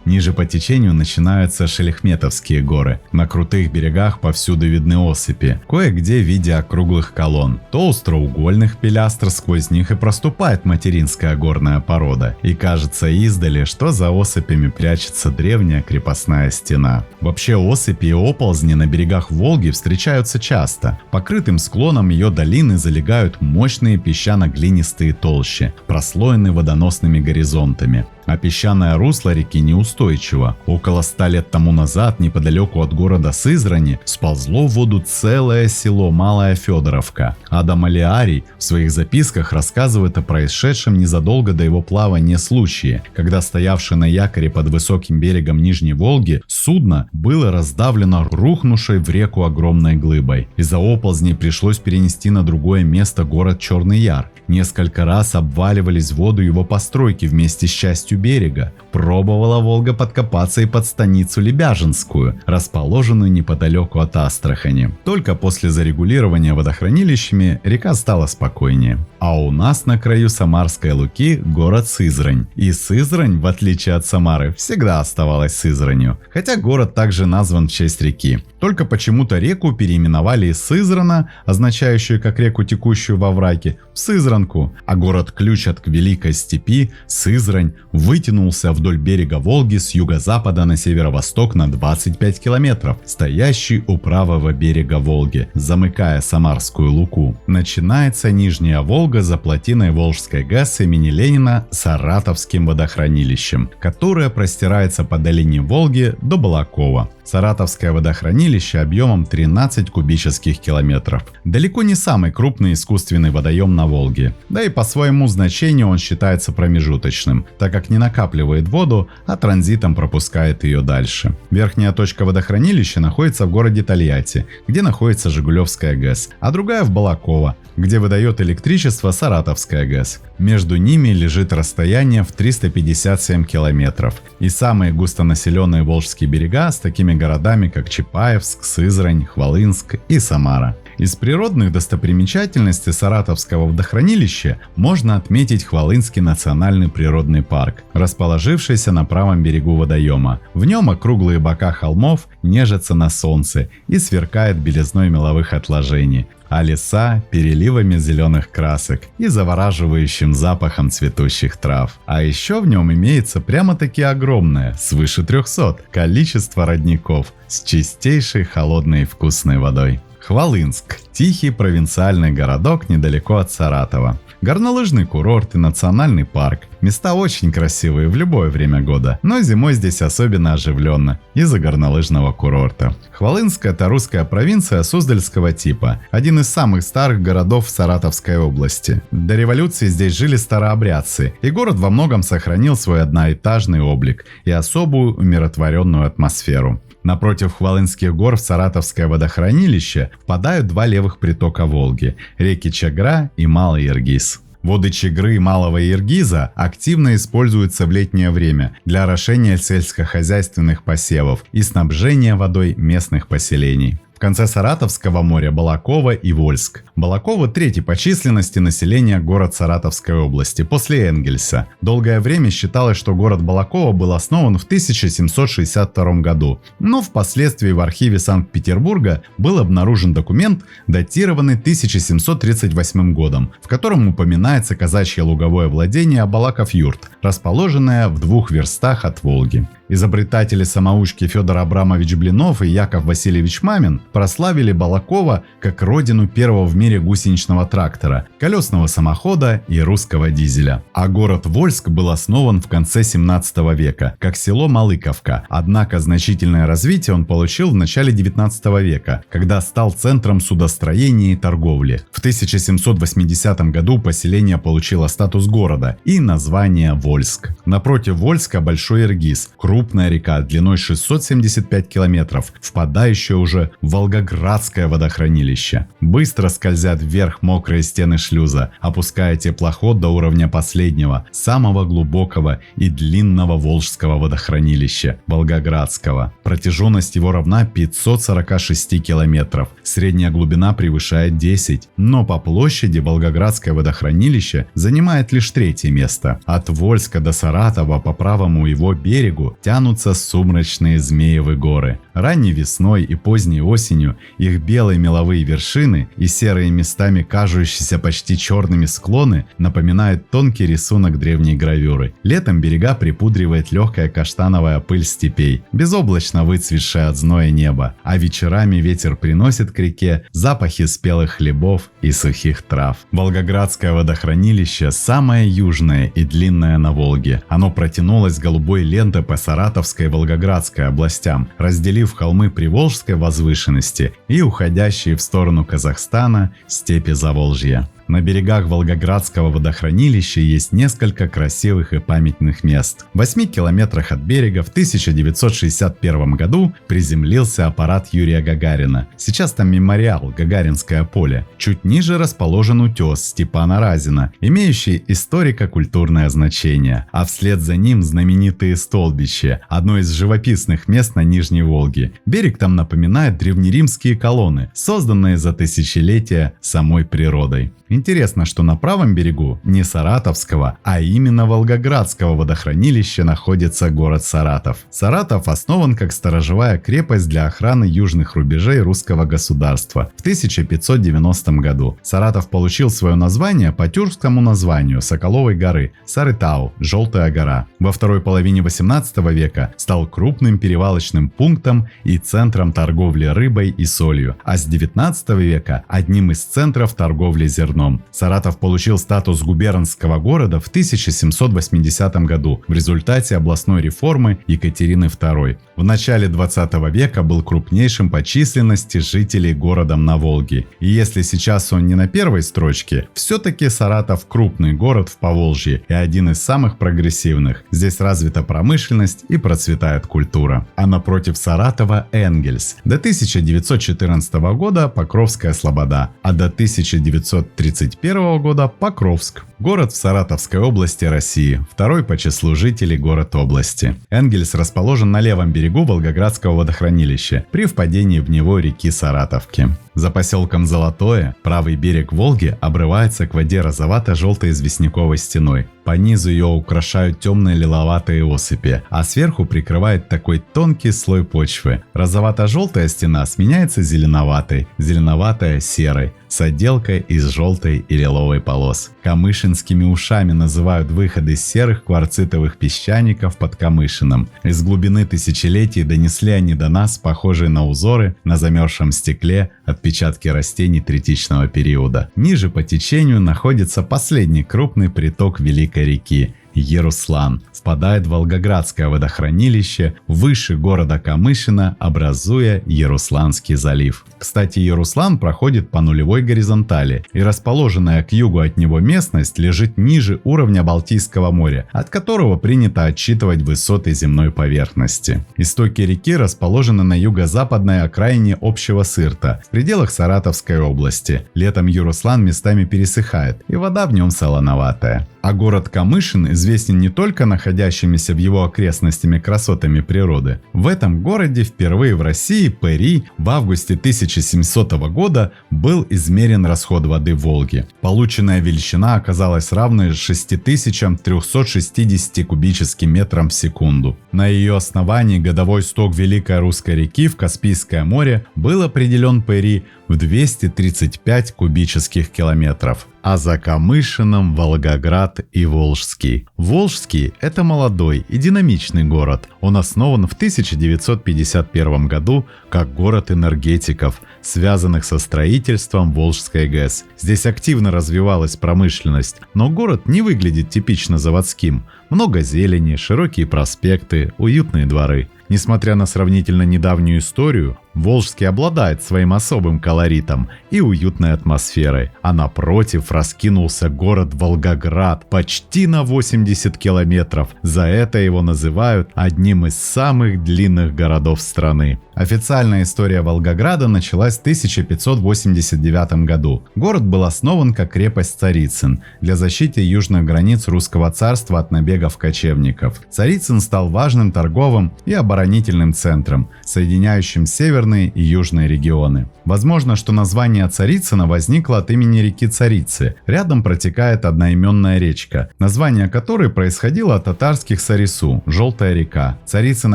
Ниже по течению начинаются Шелехметовские горы. На крутых берегах повсюду видны осыпи, кое-где в виде округлых колонн. То остроугольных пилястр, сквозь них и проступает материнская горная порода. И кажется издали, что за осыпями прячется древняя крепостная стена. Вообще осыпи и оползни на берегах Волги встречаются часто. Покрытым склоном ее долины залегают мощные песчано-глинистые толщи, прослоенные водоносными горизонтами. А песчаное русло реки неустойчиво. Около 100 лет тому назад, неподалеку от города Сызрани, сползло в воду целое село Малая Федоровка. Адам Алиарий в своих записках рассказывает о происшедшем незадолго до его плавания случае, когда стоявшее на якоре под высоким берегом Нижней Волги судно было раздавлено рухнувшей в реку огромной глыбой. Из-за оползней пришлось перенести на другое место город Черный Яр. Несколько раз обваливались в воду его постройки вместе с частью берега. Пробовала Волга подкопаться и под станицу Лебяжинскую, расположенную неподалеку от Астрахани. Только после зарегулирования водохранилищами река стала спокойнее. А у нас на краю Самарской Луки город Сызрань. И Сызрань, в отличие от Самары, всегда оставалась Сызранью. Хотя город также назван в честь реки. Только почему-то реку переименовали из Сызрана, означающую как реку, текущую во враге, в Сызранку. А город ключ от Великой Степи, Сызрань, вытянулся вдоль берега Волги с юго-запада на северо-восток на 25 километров, стоящий у правого берега Волги, замыкая Самарскую Луку. Начинается Нижняя Волга за плотиной Волжской ГЭС имени Ленина Саратовским водохранилищем, которое простирается по долине Волги до Балакова. Саратовское водохранилище объемом 13 кубических километров. Далеко не самый крупный искусственный водоем на Волге. Да и по своему значению он считается промежуточным, так как не накапливает воду, а транзитом пропускает ее дальше. Верхняя точка водохранилища находится в городе Тольятти, где находится Жигулевская ГЭС, а другая в Балаково, где выдает электричество Саратовская ГЭС. Между ними лежит расстояние в 357 километров. И самые густонаселенные волжские берега с такими городами, как Чапаевск, Сызрань, Хвалынск и Самара. Из природных достопримечательностей Саратовского водохранилища можно отметить Хвалынский национальный природный парк, расположившийся на правом берегу водоема. В нем округлые бока холмов нежатся на солнце и сверкает белизной меловых отложений, а леса переливами зеленых красок и завораживающим запахом цветущих трав. А еще в нем имеется прямо-таки огромное, свыше 300, количество родников с чистейшей холодной и вкусной водой. Хвалынск – тихий провинциальный городок недалеко от Саратова. Горнолыжный курорт и национальный парк. Места очень красивые в любое время года, но зимой здесь особенно оживленно из-за горнолыжного курорта. Хвалынск – это русская провинция суздальского типа, один из самых старых городов в Саратовской области. До революции здесь жили старообрядцы, и город во многом сохранил свой одноэтажный облик и особую умиротворенную атмосферу. Напротив Хвалынских гор в Саратовское водохранилище впадают два левых притока Волги – реки Чагра и Малый Иргиз. Воды Чагры и Малого Иргиза активно используются в летнее время для орошения сельскохозяйственных посевов и снабжения водой местных поселений. В конце Саратовского моря Балаково и Вольск. Балаково – третий по численности населения город Саратовской области после Энгельса. Долгое время считалось, что город Балаково был основан в 1762 году, но впоследствии в архиве Санкт-Петербурга был обнаружен документ, датированный 1738 годом, в котором упоминается казачье луговое владение Балаков-Юрт, расположенное в 2 верстах от Волги. Изобретатели-самоучки Федор Абрамович Блинов и Яков Васильевич Мамин прославили Балаково как родину первого в мире гусеничного трактора, колесного самохода и русского дизеля. А город Вольск был основан в конце 17 века, как село Малыковка, однако значительное развитие он получил в начале 19 века, когда стал центром судостроения и торговли. В 1780 году поселение получило статус города и название Вольск. Напротив Вольска Большой Иргиз, крупная река длиной 675 километров, впадающая уже в Волгоградское водохранилище. Быстро скользят вверх мокрые стены шлюза, опуская теплоход до уровня последнего, самого глубокого и длинного Волжского водохранилища – Волгоградского. Протяженность его равна 546 километров, средняя глубина превышает 10, но по площади Волгоградское водохранилище занимает лишь 3-е место. От Вольска до Саратова по правому его берегу тянутся сумрачные Змеевы горы. Ранней весной и поздней осенью их белые меловые вершины и серые местами кажущиеся почти черными склоны напоминают тонкий рисунок древней гравюры. Летом берега припудривает легкая каштановая пыль степей, безоблачно выцветшее от зноя небо, а вечерами ветер приносит к реке запахи спелых хлебов и сухих трав. Волгоградское водохранилище самое южное и длинное на Волге. Оно протянулось голубой лентой по Саратовской и Волгоградской областям, разделив холмы Приволжской возвышенности и уходящие в сторону Казахстана степи Заволжья. На берегах Волгоградского водохранилища есть несколько красивых и памятных мест. В 8 километрах от берега в 1961 году приземлился аппарат Юрия Гагарина. Сейчас там мемориал Гагаринское поле. Чуть ниже расположен утес Степана Разина, имеющий историко-культурное значение. А вслед за ним знаменитые столбища, одно из живописных мест на Нижней Волге. Берег там напоминает древнеримские колонны, созданные за тысячелетия самой природой. Интересно, что на правом берегу не Саратовского, а именно Волгоградского водохранилища находится город Саратов. Саратов основан как сторожевая крепость для охраны южных рубежей русского государства в 1590 году. Саратов получил свое название по тюркскому названию Соколовой горы – Сарытау – Желтая гора. Во второй половине 18 века стал крупным перевалочным пунктом и центром торговли рыбой и солью, а с 19 века – одним из центров торговли зерном. 1937. Саратов получил статус губернского города в 1780 году в результате областной реформы Екатерины II. В начале 20 века был крупнейшим по численности жителей городом на Волге. И если сейчас он не на первой строчке, все-таки Саратов крупный город в Поволжье и один из самых прогрессивных. Здесь развита промышленность и процветает культура. А напротив Саратова Энгельс. До 1914 года Покровская Слобода, а до 1931 года Покровск. Город в Саратовской области России, второй по числу жителей город области. Энгельс расположен на левом берегу Волгоградского водохранилища, при впадении в него реки Саратовки. За поселком Золотое правый берег Волги обрывается к воде розовато-желтой известняковой стеной. По низу ее украшают темные лиловатые осыпи, а сверху прикрывает такой тонкий слой почвы. Розовато-желтая стена сменяется зеленоватой, зеленоватая – серой, с отделкой из желтой и лиловой полос. Камышинскими ушами называют выходы серых кварцитовых песчаников под Камышином. Из глубины тысячелетий донесли они до нас похожие на узоры на замерзшем стекле отпечатки растений третичного периода. Ниже по течению находится последний крупный приток Великой реки – Еруслан. Впадает в Волгоградское водохранилище выше города Камышина, образуя Ерусланский залив. Кстати, Еруслан проходит по нулевой горизонтали, и расположенная к югу от него местность лежит ниже уровня Балтийского моря, от которого принято отсчитывать высоты земной поверхности. Истоки реки расположены на юго-западной окраине общего Сырта, в пределах Саратовской области. Летом Еруслан местами пересыхает, и вода в нем солоноватая. А город Камышин известен не только находящимися в его окрестностями красотами природы. В этом городе впервые в России ПЭРИ в августе 1700 года был измерен расход воды в Волге. Полученная величина оказалась равной 6360 кубическим метрам в секунду. На ее основании годовой сток Великой Русской реки в Каспийское море был определен ПЭРИ в 235 кубических километров. А за Камышином Волгоград и Волжский. Волжский – это молодой и динамичный город. Он основан в 1951 году как город энергетиков, связанных со строительством Волжской ГЭС. Здесь активно развивалась промышленность, но город не выглядит типично заводским. Много зелени, широкие проспекты, уютные дворы. Несмотря на сравнительно недавнюю историю, Волжский обладает своим особым колоритом и уютной атмосферой, а напротив раскинулся город Волгоград почти на 80 километров. За это его называют одним из самых длинных городов страны. Официальная история Волгограда началась в 1589 году. Город был основан как крепость Царицын для защиты южных границ русского царства от набегов кочевников. Царицын стал важным торговым и оборонительным центром, соединяющим северные и южные регионы. Возможно, что название Царицына возникло от имени реки Царицы. Рядом протекает одноименная речка, название которой происходило от татарских Сарису – Желтая река. Царицын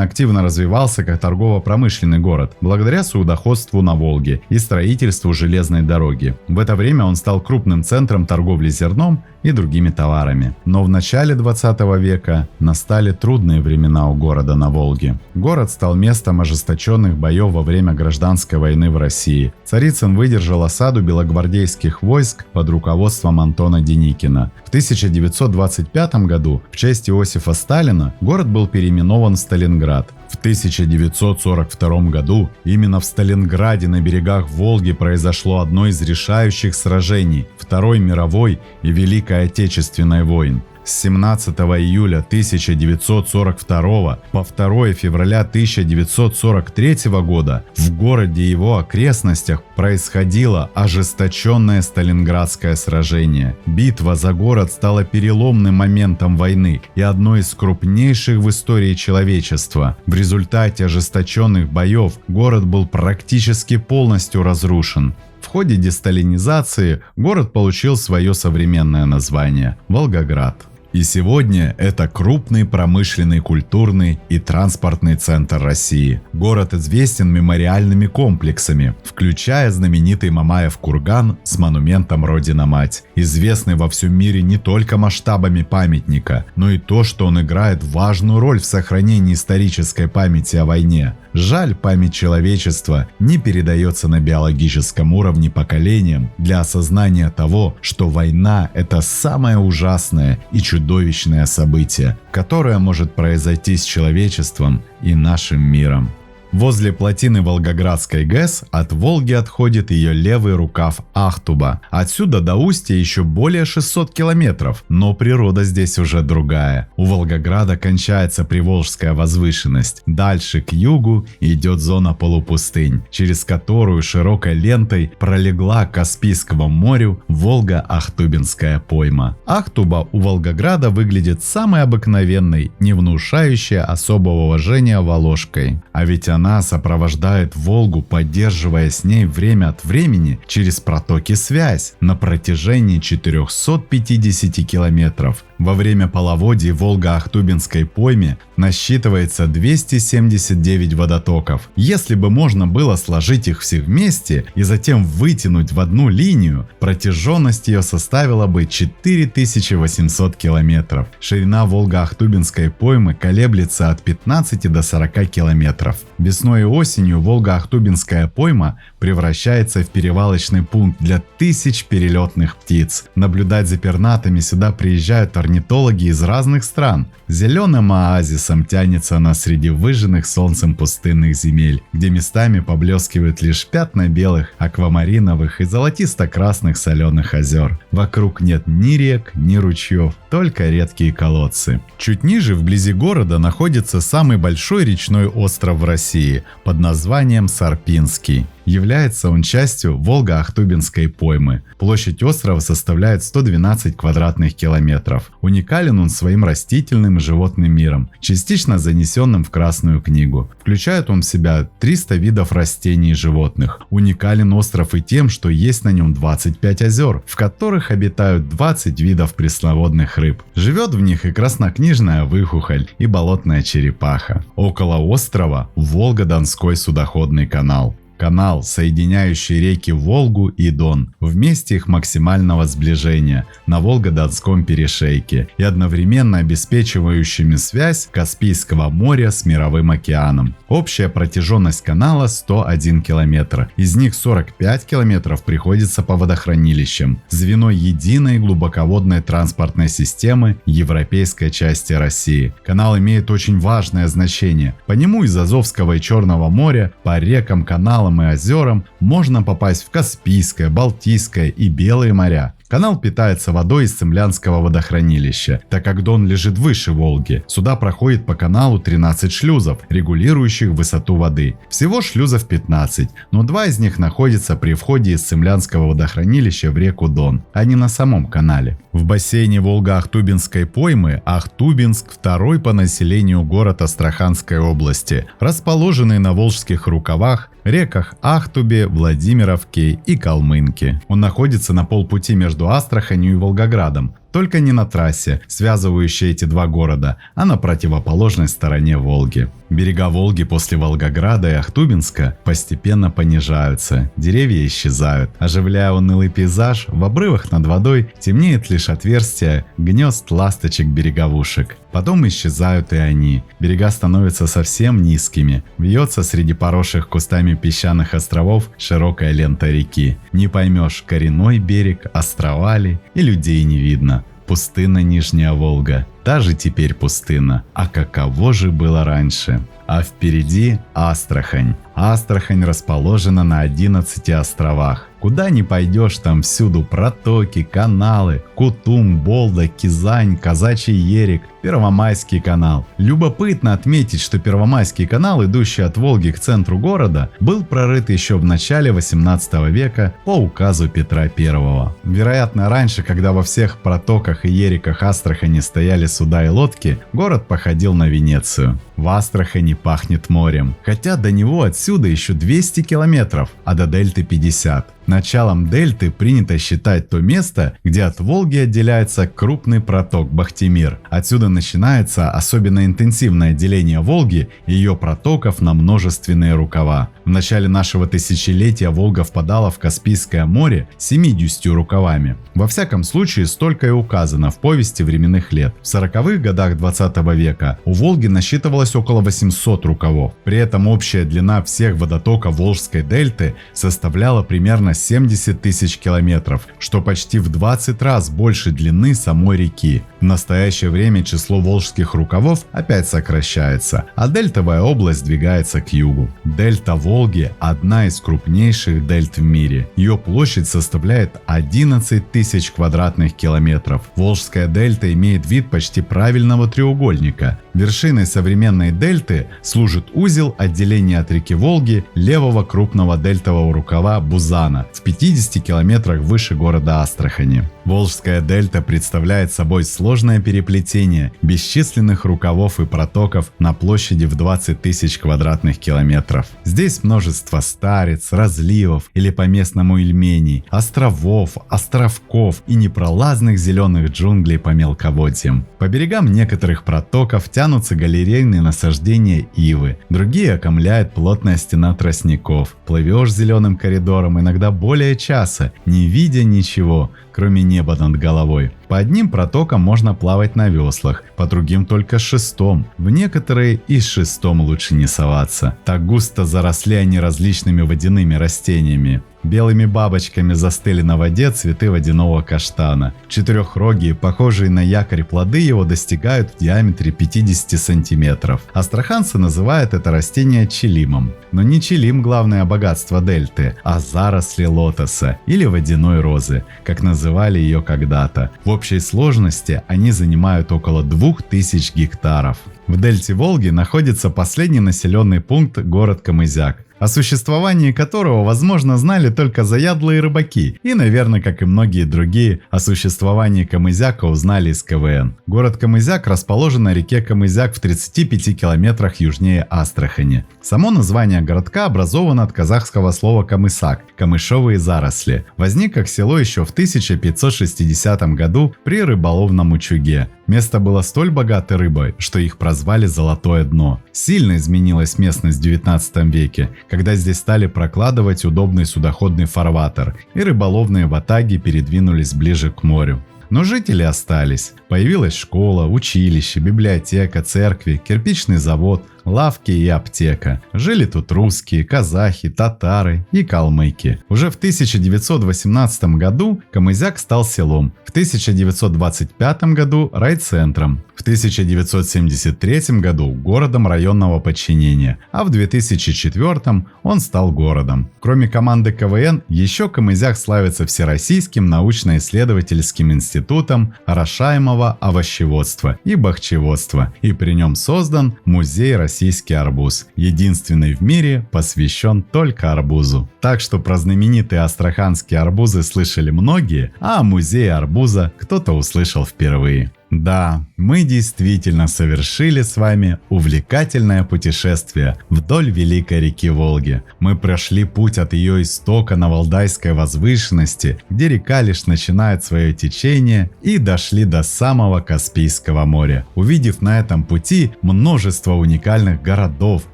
активно развивался как торгово-промышленный город, благодаря судоходству на Волге и строительству железной дороги. В это время он стал крупным центром торговли зерном и другими товарами. Но в начале 20 века настали трудные времена у города на Волге. Город стал местом ожесточенных боев во время гражданской войны в России. Царицын выдержал осаду белогвардейских войск под руководством Антона Деникина. В 1925 году в честь Иосифа Сталина город был переименован в Сталинград. В 1942 году именно в Сталинграде на берегах Волги произошло одно из решающих сражений Второй мировой и Великой Отечественной войн. С 17 июля 1942 по 2 февраля 1943 года в городе и его окрестностях происходило ожесточенное Сталинградское сражение. Битва за город стала переломным моментом войны и одной из крупнейших в истории человечества. В результате ожесточенных боев город был практически полностью разрушен. В ходе десталинизации город получил свое современное название – Волгоград. И сегодня это крупный промышленный, культурный и транспортный центр России. Город известен мемориальными комплексами, включая знаменитый Мамаев курган с монументом Родина-Мать, известный во всем мире не только масштабами памятника, но и то, что он играет важную роль в сохранении исторической памяти о войне. Жаль, память человечества не передается на биологическом уровне поколениям для осознания того, что война – это самое ужасное и чудовищное событие, которое может произойти с человечеством и нашим миром. Возле плотины Волгоградской ГЭС от Волги отходит ее левый рукав Ахтуба. Отсюда до устья еще более 600 километров, но природа здесь уже другая. У Волгограда кончается Приволжская возвышенность. Дальше к югу идет зона полупустынь, через которую широкой лентой пролегла к Каспийскому морю Волго-Ахтубинская пойма. Ахтуба у Волгограда выглядит самой обыкновенной, не внушающей особого уважения Волошкой. А ведь она сопровождает Волгу, поддерживая с ней время от времени через протоки связь на протяжении 450 километров. Во время половодья Волго-Ахтубинской пойме насчитывается 279 водотоков. Если бы можно было сложить их все вместе и затем вытянуть в одну линию, протяженность ее составила бы 4800 километров. Ширина Волго-Ахтубинской поймы колеблется от 15 до 40 километров. Весной и осенью Волго-Ахтубинская пойма превращается в перевалочный пункт для тысяч перелетных птиц. Наблюдать за пернатами сюда приезжают орнитологи из разных стран. Зеленым оазисом тянется она среди выжженных солнцем пустынных земель, где местами поблескивают лишь пятна белых, аквамариновых и золотисто-красных соленых озер. Вокруг нет ни рек, ни ручьев, только редкие колодцы. Чуть ниже, вблизи города, находится самый большой речной остров в России под названием Сарпинский. Является он частью Волго-Ахтубинской поймы. Площадь острова составляет 112 квадратных километров. Уникален он своим растительным и животным миром, частично занесенным в Красную книгу. Включает он в себя 300 видов растений и животных. Уникален остров и тем, что есть на нем 25 озер, в которых обитают 20 видов пресноводных рыб. Живет в них и краснокнижная выхухоль, и болотная черепаха. Около острова Волго-Донской судоходный канал. Канал, соединяющий реки Волгу и Дон в месте их максимального сближения на Волго-Донском перешейке и одновременно обеспечивающими связь Каспийского моря с Мировым океаном. Общая протяженность канала 101 километр, из них 45 километров приходится по водохранилищам, звено единой глубоководной транспортной системы европейской части России. Канал имеет очень важное значение. По нему из Азовского и Черного моря, по рекам, каналам и озерам можно попасть в Каспийское, Балтийское и Белые моря. Канал питается водой из Цимлянского водохранилища, так как Дон лежит выше Волги. Сюда проходит по каналу 13 шлюзов, регулирующих высоту воды. Всего шлюзов 15, но 2 из них находятся при входе из Цимлянского водохранилища в реку Дон, а не на самом канале. В бассейне Волго-Ахтубинской поймы Ахтубинск – второй по населению город Астраханской области, расположенный на Волжских рукавах, реках Ахтубе, Владимировке и Калмынке. Он находится на полпути между Астраханью и Волгоградом, только не на трассе, связывающей эти два города, а на противоположной стороне Волги. Берега Волги после Волгограда и Ахтубинска постепенно понижаются, деревья исчезают. Оживляя унылый пейзаж, в обрывах над водой темнеет лишь отверстие гнезд ласточек-береговушек. Потом исчезают и они. Берега становятся совсем низкими. Вьется среди поросших кустами песчаных островов широкая лента реки. Не поймешь, коренной берег, острова ли, и людей не видно. Пустынна Нижняя Волга. Та же теперь пустынна. А каково же было раньше? А впереди Астрахань. Астрахань расположена на 11 островах. Куда ни пойдешь, там всюду протоки, каналы, Кутум, Болда, Кизань, Казачий Ерик Первомайский канал. Любопытно отметить, что Первомайский канал, идущий от Волги к центру города, был прорыт еще в начале 18 века по указу Петра I. Вероятно, раньше, когда во всех протоках и ериках Астрахани стояли суда и лодки, город походил на Венецию. В Астрахани пахнет морем, хотя до него отсюда еще 200 километров, а до дельты 50. Началом дельты принято считать то место, где от Волги отделяется крупный проток Бахтимир. Отсюда начинается особенно интенсивное деление Волги и ее протоков на множественные рукава. В начале нашего тысячелетия Волга впадала в Каспийское море 70 рукавами. Во всяком случае, столько и указано в повести временных лет. В 40-х годах 20 века у Волги насчитывалось около 800 рукавов. При этом общая длина всех водотоков Волжской дельты составляла примерно 70 тысяч километров, что почти в 20 раз больше длины самой реки. В настоящее время число волжских рукавов опять сокращается, а дельтовая область двигается к югу. Дельта Волги – одна из крупнейших дельт в мире. Ее площадь составляет 11 тысяч квадратных километров. Волжская дельта имеет вид почти правильного треугольника. Вершиной современной дельты служит узел отделения от реки Волги левого крупного дельтового рукава Бузана в 50 километрах выше города Астрахани. Волжская дельта представляет собой сложное переплетение бесчисленных рукавов и протоков на площади в 20 тысяч квадратных километров. Здесь множество стариц, разливов или по-местному ильмений, островов, островков и непролазных зеленых джунглей по мелководьям. По берегам некоторых протоков тянутся галерейные насаждения ивы, другие окомляет плотная стена тростников. Плывешь зеленым коридором иногда более часа, не видя ничего, кроме неба над головой. По одним протокам можно плавать на веслах, по другим только шестом. В некоторые и с шестом лучше не соваться. Так густо заросли они различными водяными растениями. Белыми бабочками застыли на воде цветы водяного каштана. Четырехрогие, похожие на якорь плоды его достигают в диаметре 50 сантиметров. Астраханцы называют это растение чилимом. Но не чилим главное богатство дельты, а заросли лотоса или водяной розы, как называли ее когда-то. В общей сложности они занимают около 2000 гектаров. В дельте Волги находится последний населенный пункт город Камызяк, о существовании которого, возможно, знали только заядлые рыбаки и, наверное, как и многие другие, о существовании Камызяка узнали из КВН. Город Камызяк расположен на реке Камызяк в 35 километрах южнее Астрахани. Само название городка образовано от казахского слова камысак – камышовые заросли. Возник как село еще в 1560 году при рыболовном утюге. Место было столь богато рыбой, что их прозвали «Золотое дно». Сильно изменилась местность в 19 веке, когда здесь стали прокладывать удобный судоходный фарватер, и рыболовные ватаги передвинулись ближе к морю. Но жители остались. Появилась школа, училище, библиотека, церкви, кирпичный завод, лавки и аптека. Жили тут русские, казахи, татары и калмыки. Уже в 1918 году Камызяк стал селом, в 1925 году райцентром, в 1973 году городом районного подчинения, а в 2004 он стал городом. Кроме команды КВН, еще Камызяк славится Всероссийским научно-исследовательским институтом орошаемого овощеводства и бахчеводства, и при нем создан музей «Российский арбуз», единственный в мире, посвящен только арбузу. Так что про знаменитые астраханские арбузы слышали многие, а о музее арбуза кто-то услышал впервые. Да, мы действительно совершили с вами увлекательное путешествие вдоль великой реки Волги. Мы прошли путь от ее истока на Валдайской возвышенности, где река лишь начинает свое течение, и дошли до самого Каспийского моря, увидев на этом пути множество уникальных городов,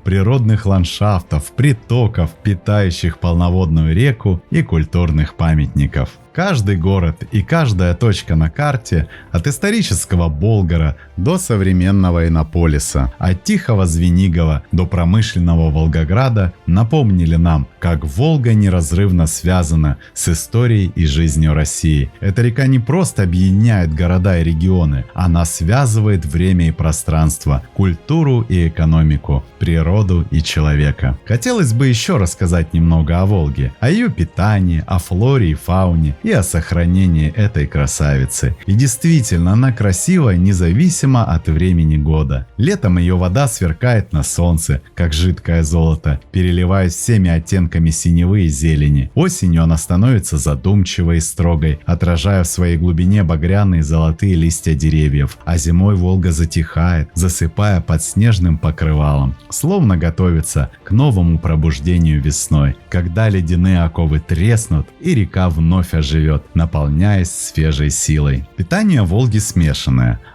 природных ландшафтов, притоков, питающих полноводную реку, и культурных памятников. Каждый город и каждая точка на карте, от исторического Болгара до современного Иннополиса, от тихого Звенигова до промышленного Волгограда, напомнили нам, как Волга неразрывно связана с историей и жизнью России. Эта река не просто объединяет города и регионы, она связывает время и пространство, культуру и экономику, природу и человека. Хотелось бы еще рассказать немного о Волге, о ее питании, о флоре и фауне, и о сохранении этой красавицы. И действительно, она красивая красивая независимо от времени года. Летом ее вода сверкает на солнце, как жидкое золото, переливаясь всеми оттенками синевы и зелени. Осенью она становится задумчивой и строгой, отражая в своей глубине багряные золотые листья деревьев, а зимой Волга затихает, засыпая под снежным покрывалом, словно готовится к новому пробуждению весной, когда ледяные оковы треснут и река вновь оживет, наполняясь свежей силой. Питание Волги смешанное.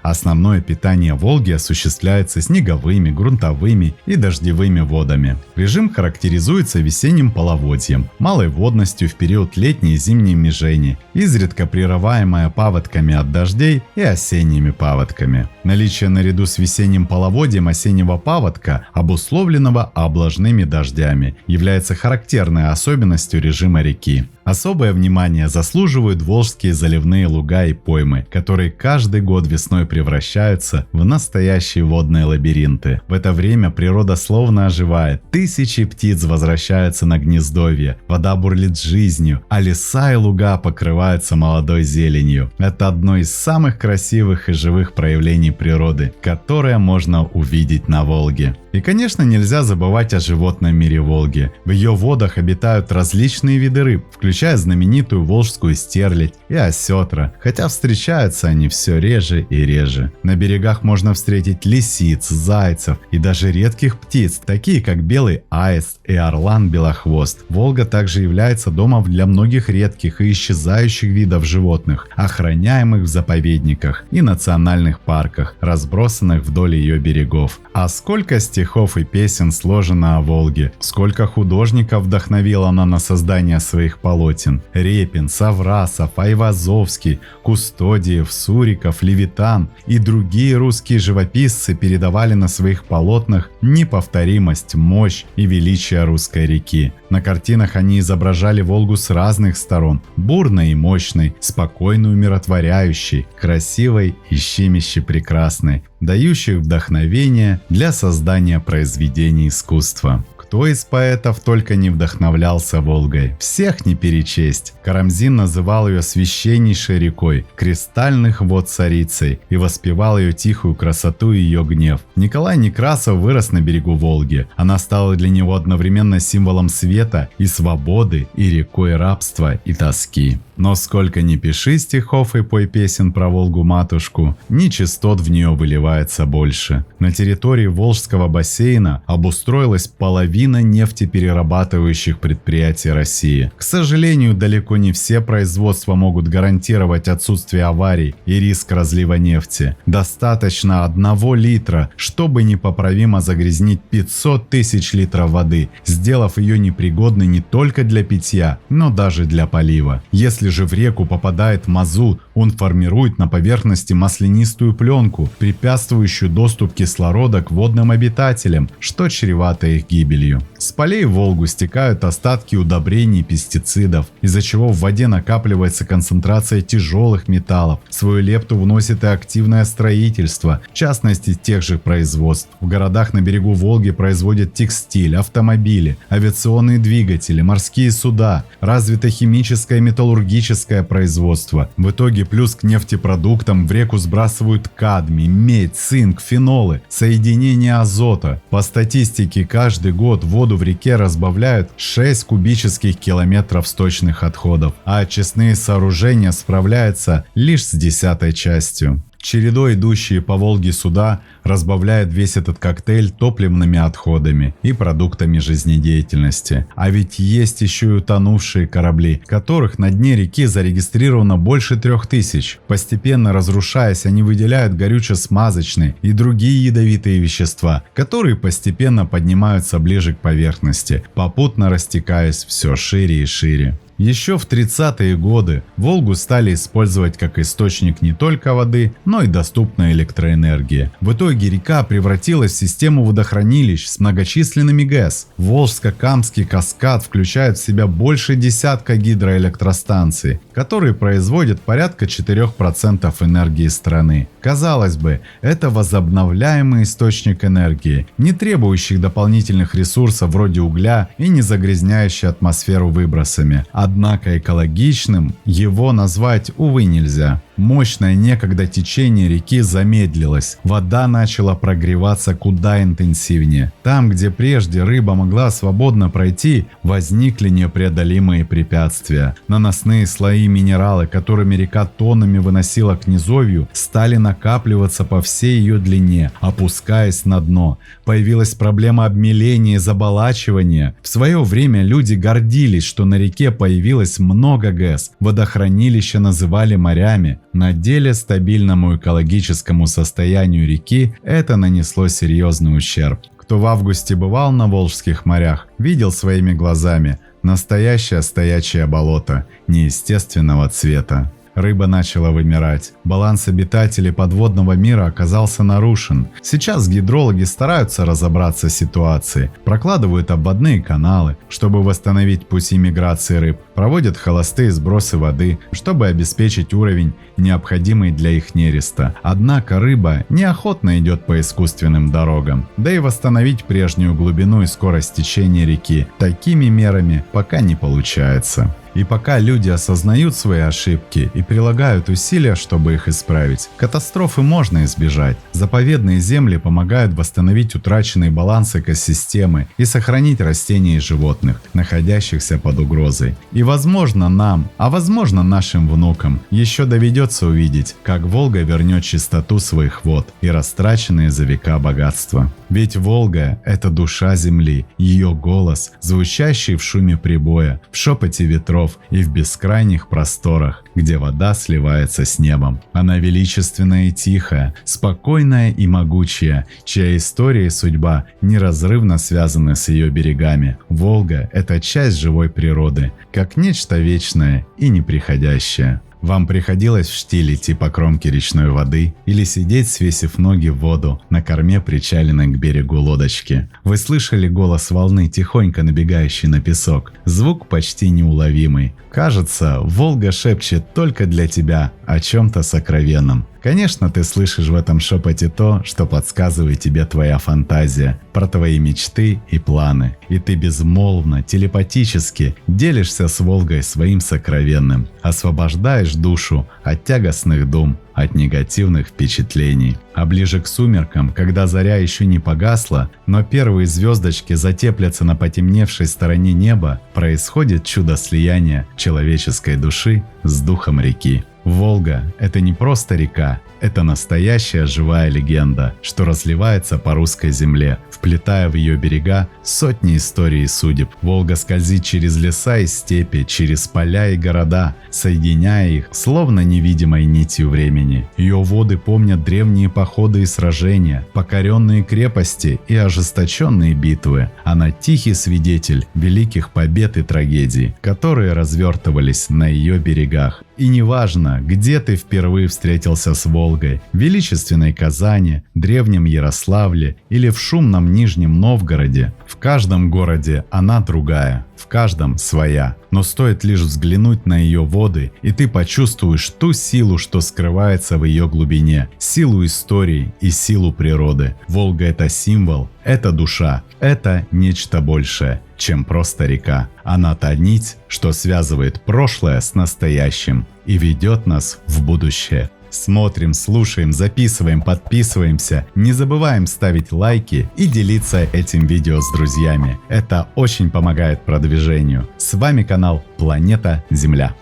Основное питание Волги осуществляется снеговыми, грунтовыми и дождевыми водами. Режим характеризуется весенним половодьем, малой водностью в период летней и зимней межени, изредка прерываемая паводками от дождей и осенними паводками. Наличие наряду с весенним половодьем осеннего паводка, обусловленного облажными дождями, является характерной особенностью режима реки. Особое внимание заслуживают волжские заливные луга и поймы, которые каждый год весной превращаются в настоящие водные лабиринты. В это время природа словно оживает, тысячи птиц возвращаются на гнездовье, вода бурлит жизнью, а леса и луга покрываются молодой зеленью. Это одно из самых красивых и живых проявлений природы, которое можно увидеть на Волге. И, конечно, нельзя забывать о животном мире Волги. В ее водах обитают различные виды рыб, включая знаменитую волжскую стерлядь и осетра, хотя встречаются они все реже и реже. На берегах можно встретить лисиц, зайцев и даже редких птиц, такие как белый аист и орлан-белохвост. Волга также является домом для многих редких и исчезающих видов животных, охраняемых в заповедниках и национальных парках, разбросанных вдоль ее берегов. А сколько стихов и песен сложено о Волге, сколько художников вдохновила она на создание своих полотен. Репин, Саврасов, Айвазовский, Кустодиев, Суриков, Левитан и другие русские живописцы передавали на своих полотнах неповторимость, мощь и величие русской реки. На картинах они изображали Волгу с разных сторон: бурной и мощной, спокойной и умиротворяющей, красивой и щемяще прекрасной, дающей вдохновение для создания произведений искусства. Кто из поэтов только не вдохновлялся Волгой, всех не перечесть. Карамзин называл ее священнейшей рекой, кристальных вод царицей, и воспевал ее тихую красоту и ее гнев. Николай Некрасов вырос на берегу Волги. Она стала для него одновременно символом света и свободы, и рекой рабства и тоски. Но сколько ни пиши стихов и пой песен про Волгу-матушку, нечистот в нее выливается больше. На территории Волжского бассейна обустроилась половина нефтеперерабатывающих предприятий России. К сожалению, далеко не все производства могут гарантировать отсутствие аварий и риск разлива нефти. Достаточно 1 литра, чтобы непоправимо загрязнить 500 тысяч литров воды, сделав ее непригодной не только для питья, но даже для полива. Если же в реку попадает мазут, он формирует на поверхности маслянистую пленку, препятствующую доступ кислорода к водным обитателям, что чревато их гибелью. С полей в Волгу стекают остатки удобрений и пестицидов, из-за чего в воде накапливается концентрация тяжелых металлов. Свою лепту вносит и активное строительство, в частности тех же производств. В городах на берегу Волги производят текстиль, автомобили, авиационные двигатели, морские суда, развито химическое и металлургическое производство. В итоге плюс к нефтепродуктам в реку сбрасывают кадмий, медь, цинк, фенолы, соединения азота. По статистике, каждый год воду в реке разбавляют 6 кубических километров сточных отходов, а очистные сооружения справляются лишь с 10-й частью. Чередой идущие по Волге суда разбавляют весь этот коктейль топливными отходами и продуктами жизнедеятельности. А ведь есть еще и утонувшие корабли, которых на дне реки зарегистрировано больше 3000. Постепенно разрушаясь, они выделяют горюче-смазочные и другие ядовитые вещества, которые постепенно поднимаются ближе к поверхности, попутно растекаясь все шире и шире. Еще в 30-е годы Волгу стали использовать как источник не только воды, но и доступной электроэнергии. В итоге река превратилась в систему водохранилищ с многочисленными ГЭС. Волжско-Камский каскад включает в себя больше десятка гидроэлектростанций, которые производят порядка 4% энергии страны. Казалось бы, это возобновляемый источник энергии, не требующий дополнительных ресурсов вроде угля и не загрязняющий атмосферу выбросами. Однако экологичным его назвать, увы, нельзя. Мощное некогда течение реки замедлилось, вода начала прогреваться куда интенсивнее. Там, где прежде рыба могла свободно пройти, возникли непреодолимые препятствия. Наносные слои минералы, которыми река тоннами выносила к низовью, стали накапливаться по всей ее длине, опускаясь на дно. Появилась проблема обмеления и заболачивания. В свое время люди гордились, что на реке появилось много ГЭС. Водохранилища называли морями. На деле стабильному экологическому состоянию реки это нанесло серьезный ущерб. Кто в августе бывал на Волжских морях, видел своими глазами настоящее стоячее болото неестественного цвета. Рыба начала вымирать. Баланс обитателей подводного мира оказался нарушен. Сейчас гидрологи стараются разобраться с ситуацией, прокладывают обводные каналы, чтобы восстановить пути миграции рыб, проводят холостые сбросы воды, чтобы обеспечить уровень, необходимый для их нереста. Однако рыба неохотно идет по искусственным дорогам, да и восстановить прежнюю глубину и скорость течения реки такими мерами пока не получается. И пока люди осознают свои ошибки и прилагают усилия, чтобы их исправить, катастрофы можно избежать. Заповедные земли помогают восстановить утраченный баланс экосистемы и сохранить растения и животных, находящихся под угрозой. И возможно нам, а возможно нашим внукам, еще доведется увидеть, как Волга вернет чистоту своих вод и растраченные за века богатства. Ведь Волга – это душа земли, ее голос, звучащий в шуме прибоя, в шепоте ветров и в бескрайних просторах, где вода сливается с небом. Она величественная и тихая, спокойная и могучая, чья история и судьба неразрывно связаны с ее берегами. Волга – это часть живой природы, как нечто вечное и неприходящее. Вам приходилось в штиль идти по кромке речной воды или сидеть, свесив ноги в воду на корме причаленной к берегу лодочки? Вы слышали голос волны, тихонько набегающей на песок? Звук почти неуловимый. Кажется, Волга шепчет только для тебя о чем-то сокровенном. Конечно, ты слышишь в этом шепоте то, что подсказывает тебе твоя фантазия, про твои мечты и планы. И ты безмолвно, телепатически делишься с Волгой своим сокровенным, освобождаешь душу от тягостных дум, от негативных впечатлений. А ближе к сумеркам, когда заря еще не погасла, но первые звездочки затеплятся на потемневшей стороне неба, происходит чудо слияния человеческой души с духом реки. Волга – это не просто река, это настоящая живая легенда, что разливается по русской земле, вплетая в ее берега сотни историй и судеб. Волга скользит через леса и степи, через поля и города, соединяя их, словно невидимой нитью времени. Ее воды помнят древние походы и сражения, покоренные крепости и ожесточенные битвы. Она тихий свидетель великих побед и трагедий, которые развертывались на ее берегах. И неважно, где ты впервые встретился с Волгой, в величественной Казани, древнем Ярославле или в шумном Нижнем Новгороде, в каждом городе она другая, в каждом своя. Но стоит лишь взглянуть на ее воды, и ты почувствуешь ту силу, что скрывается в ее глубине, силу истории и силу природы. Волга – это символ, это душа, это нечто большее, чем просто река. Она та нить, что связывает прошлое с настоящим и ведет нас в будущее. Смотрим, слушаем, записываем, подписываемся. Не забываем ставить лайки и делиться этим видео с друзьями. Это очень помогает продвижению. С вами канал Планета Земля.